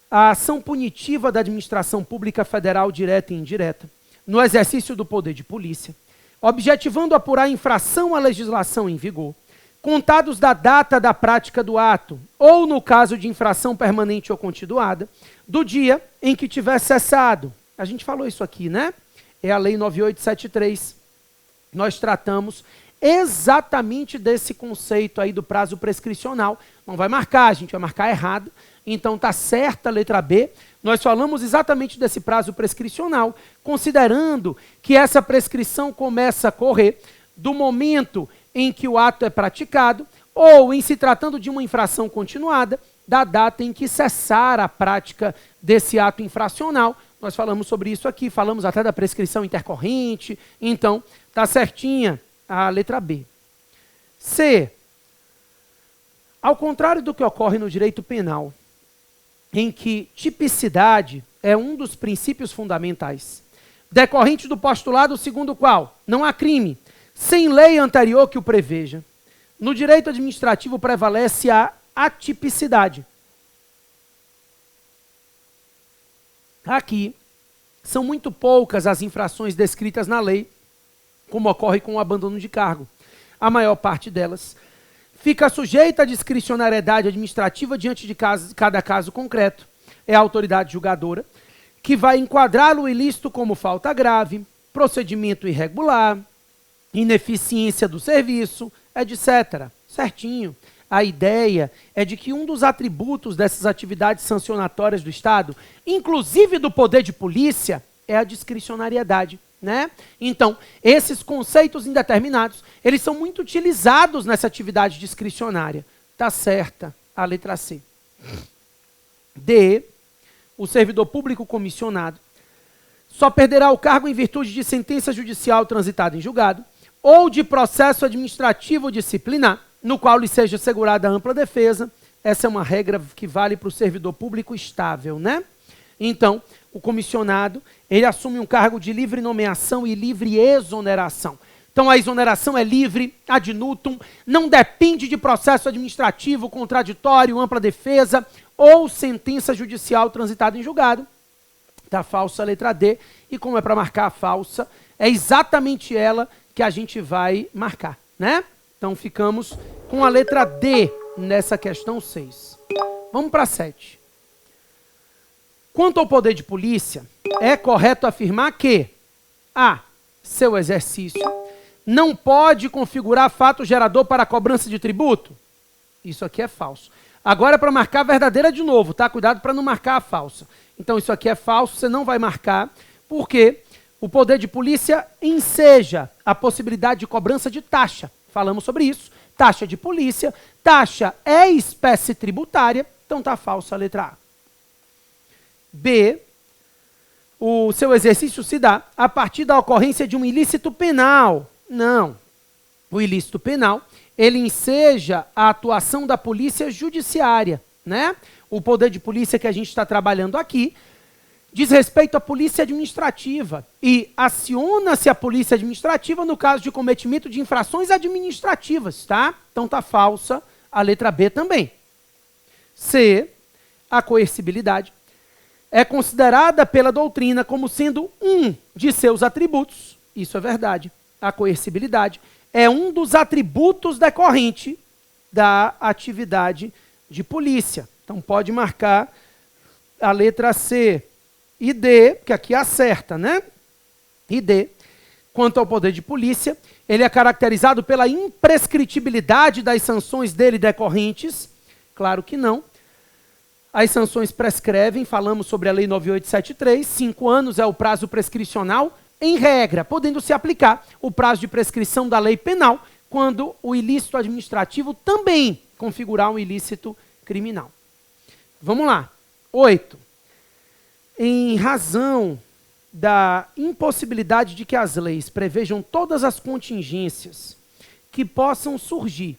a ação punitiva da administração pública federal direta e indireta no exercício do poder de polícia, objetivando apurar infração à legislação em vigor, contados da data da prática do ato, ou no caso de infração permanente ou continuada, do dia em que tiver cessado. A gente falou isso aqui, né? É a Lei 9873. Nós tratamos exatamente desse conceito aí do prazo prescricional. Não vai marcar, a gente vai marcar errado. Então está certa a letra B. Nós falamos exatamente desse prazo prescricional, considerando que essa prescrição começa a correr do momento em que o ato é praticado, ou, em se tratando de uma infração continuada, da data em que cessar a prática desse ato infracional. Nós falamos sobre isso aqui, falamos até da prescrição intercorrente. Então, está certinha a letra B. C. Ao contrário do que ocorre no direito penal, em que tipicidade é um dos princípios fundamentais, decorrente do postulado segundo o qual não há crime, sem lei anterior que o preveja, no direito administrativo prevalece a atipicidade. Aqui, são muito poucas as infrações descritas na lei, como ocorre com o abandono de cargo. A maior parte delas fica sujeita à discricionariedade administrativa diante de cada caso concreto. É a autoridade julgadora que vai enquadrar o ilícito como falta grave, procedimento irregular, ineficiência do serviço, etc. Certinho. A ideia é de que um dos atributos dessas atividades sancionatórias do Estado, inclusive do poder de polícia, é a discricionariedade. Né? Então, esses conceitos indeterminados, eles são muito utilizados nessa atividade discricionária. Está certa a letra C. D. O servidor público comissionado só perderá o cargo em virtude de sentença judicial transitada em julgado ou de processo administrativo disciplinar, no qual lhe seja assegurada ampla defesa. Essa é uma regra que vale para o servidor público estável, né? Então, o comissionado, ele assume um cargo de livre nomeação e livre exoneração. Então, a exoneração é livre, ad nutum, não depende de processo administrativo, contraditório, ampla defesa ou sentença judicial transitada em julgado. Está falsa a letra D, e como é para marcar a falsa, é exatamente ela que a gente vai marcar, né? Então, ficamos com a letra D nessa questão 6. Vamos para 7. Quanto ao poder de polícia, é correto afirmar que A. Seu exercício não pode configurar fato gerador para a cobrança de tributo. Isso aqui é falso. Agora é para marcar a verdadeira de novo, tá? Cuidado para não marcar a falsa. Então isso aqui é falso, você não vai marcar, porque o poder de polícia enseja a possibilidade de cobrança de taxa. Falamos sobre isso. Taxa de polícia, taxa é espécie tributária, então tá falsa a letra A. B, o seu exercício se dá a partir da ocorrência de um ilícito penal. Não. O ilícito penal, ele enseja a atuação da polícia judiciária, né? O poder de polícia que a gente está trabalhando aqui diz respeito à polícia administrativa e aciona-se a polícia administrativa no caso de cometimento de infrações administrativas, tá? Então tá falsa a letra B também. C, a coercibilidade é considerada pela doutrina como sendo um de seus atributos. Isso é verdade. A coercibilidade é um dos atributos decorrente da atividade de polícia. Então pode marcar a letra C e D, que aqui acerta, né? E D, quanto ao poder de polícia, ele é caracterizado pela imprescritibilidade das sanções dele decorrentes. Claro que não. As sanções prescrevem, falamos sobre a Lei 9873, 5 anos é o prazo prescricional, em regra, podendo se aplicar o prazo de prescrição da lei penal, quando o ilícito administrativo também configurar um ilícito criminal. Vamos lá. 8. Em razão da impossibilidade de que as leis prevejam todas as contingências que possam surgir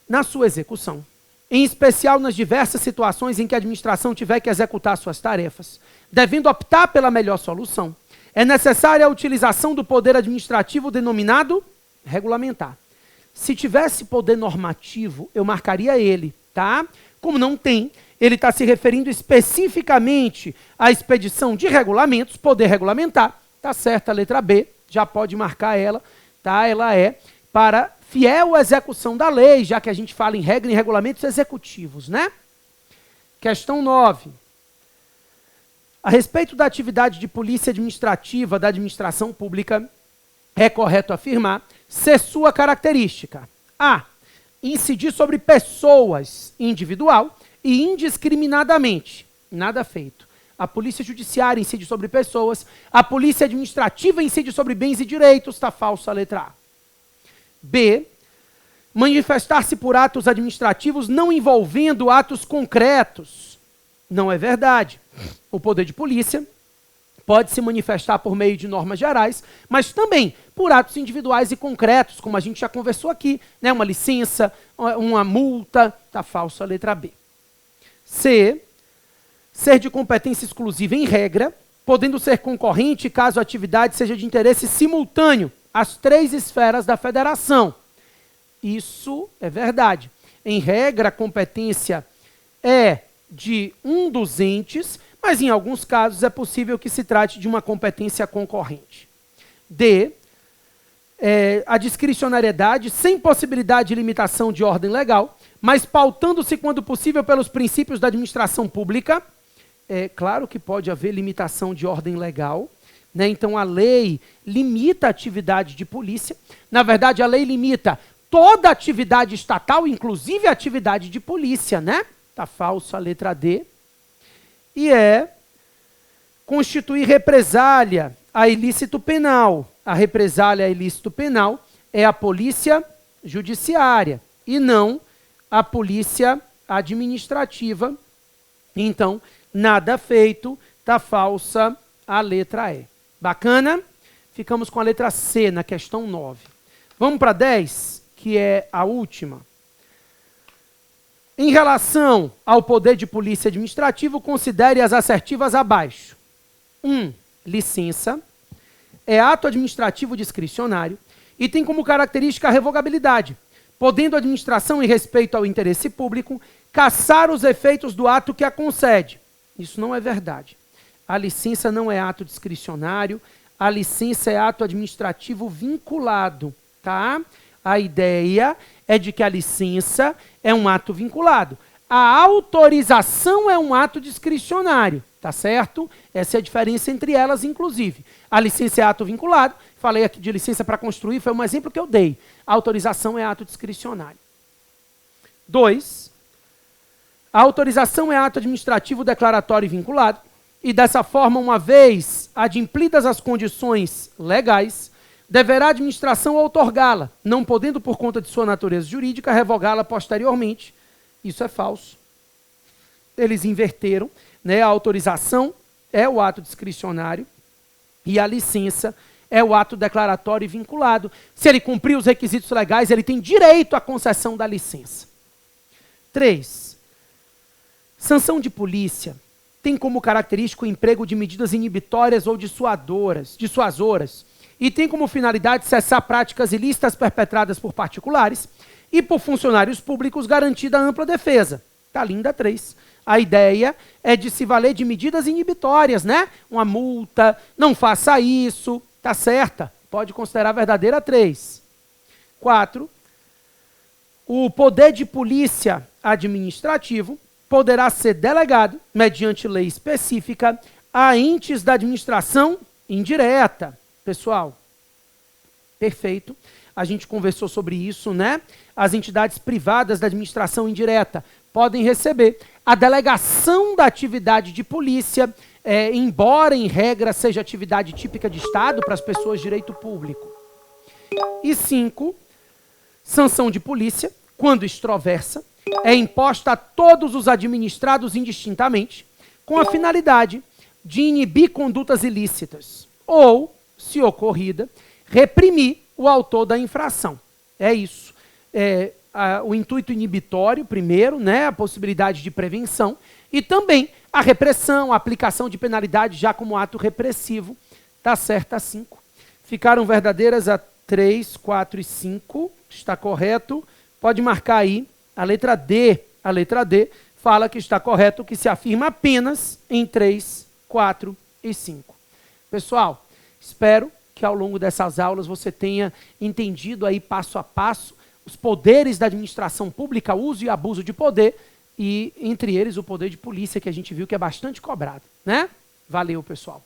na sua execução, em especial nas diversas situações em que a administração tiver que executar suas tarefas, devendo optar pela melhor solução, é necessária a utilização do poder administrativo denominado regulamentar. Se tivesse poder normativo, eu marcaria ele, tá? Como não tem, ele está se referindo especificamente à expedição de regulamentos, poder regulamentar, tá certo? A letra B, já pode marcar ela, tá? Ela é para fiel execução da lei, já que a gente fala em regra e regulamentos executivos, né? Questão 9. A respeito da atividade de polícia administrativa da administração pública, é correto afirmar ser sua característica: A. Incidir sobre pessoas individual e indiscriminadamente. Nada feito. A polícia judiciária incide sobre pessoas, a polícia administrativa incide sobre bens e direitos, está falso a letra A. B. Manifestar-se por atos administrativos não envolvendo atos concretos. Não é verdade. O poder de polícia pode se manifestar por meio de normas gerais, mas também por atos individuais e concretos, como a gente já conversou aqui, né? Uma licença, uma multa, está falso a letra B. C. Ser de competência exclusiva em regra, podendo ser concorrente caso a atividade seja de interesse simultâneo às 3 esferas da federação. Isso é verdade. Em regra, a competência é de um dos entes, mas em alguns casos é possível que se trate de uma competência concorrente. D. A discricionariedade sem possibilidade de limitação de ordem legal, mas pautando-se quando possível pelos princípios da administração pública. É claro que pode haver limitação de ordem legal, né? Então a lei limita a atividade de polícia. Na verdade, a lei limita toda atividade estatal, inclusive a atividade de polícia, né? Está falso a letra D. E constituir represália a ilícito penal. A represália a ilícito penal é a polícia judiciária e não a polícia administrativa. Então, nada feito, está falsa a letra E. Bacana? Ficamos com a letra C na questão 9. Vamos para 10, que é a última. Em relação ao poder de polícia administrativo, considere as assertivas abaixo. 1. Licença. É ato administrativo discricionário e tem como característica a revogabilidade, podendo a administração, em respeito ao interesse público, cassar os efeitos do ato que a concede. Isso não é verdade. A licença não é ato discricionário, a licença é ato administrativo vinculado, tá? A ideia é de que a licença é um ato vinculado. A autorização é um ato discricionário, tá certo? Essa é a diferença entre elas, inclusive. A licença é ato vinculado, falei aqui de licença para construir, foi um exemplo que eu dei. A autorização é ato discricionário. 2. A autorização é ato administrativo declaratório e vinculado, e dessa forma, uma vez adimplidas as condições legais, deverá a administração outorgá-la, não podendo, por conta de sua natureza jurídica, revogá-la posteriormente. Isso é falso. Eles inverteram, né? A autorização é o ato discricionário e a licença é o ato declaratório e vinculado. Se ele cumprir os requisitos legais, ele tem direito à concessão da licença. 3. Sanção de polícia tem como característica o emprego de medidas inibitórias ou dissuasoras, e tem como finalidade cessar práticas ilícitas perpetradas por particulares e por funcionários públicos, garantida a ampla defesa. Está linda 3. A ideia é de se valer de medidas inibitórias, né? Uma multa, não faça isso, tá certa. Pode considerar verdadeira 3. 4. O poder de polícia administrativo poderá ser delegado, mediante lei específica, a entes da administração indireta. Pessoal, perfeito. A gente conversou sobre isso, né? As entidades privadas da administração indireta podem receber. A delegação da atividade de polícia, embora em regra seja atividade típica de Estado para as pessoas de direito público. E 5, sanção de polícia, quando extroversa, é imposta a todos os administrados indistintamente, com a finalidade de inibir condutas ilícitas ou, se ocorrida, reprimir o autor da infração. É isso. O intuito inibitório, primeiro, né, a possibilidade de prevenção, e também a repressão, a aplicação de penalidade já como ato repressivo. Tá certo a 5. Ficaram verdadeiras a 3, 4 e 5. Está correto. Pode marcar aí a letra D. A letra D fala que está correto, que se afirma apenas em 3, 4 e 5. Pessoal, espero que ao longo dessas aulas você tenha entendido aí passo a passo os poderes da administração pública, uso e abuso de poder, e entre eles o poder de polícia, que a gente viu que é bastante cobrado, né? Valeu, pessoal.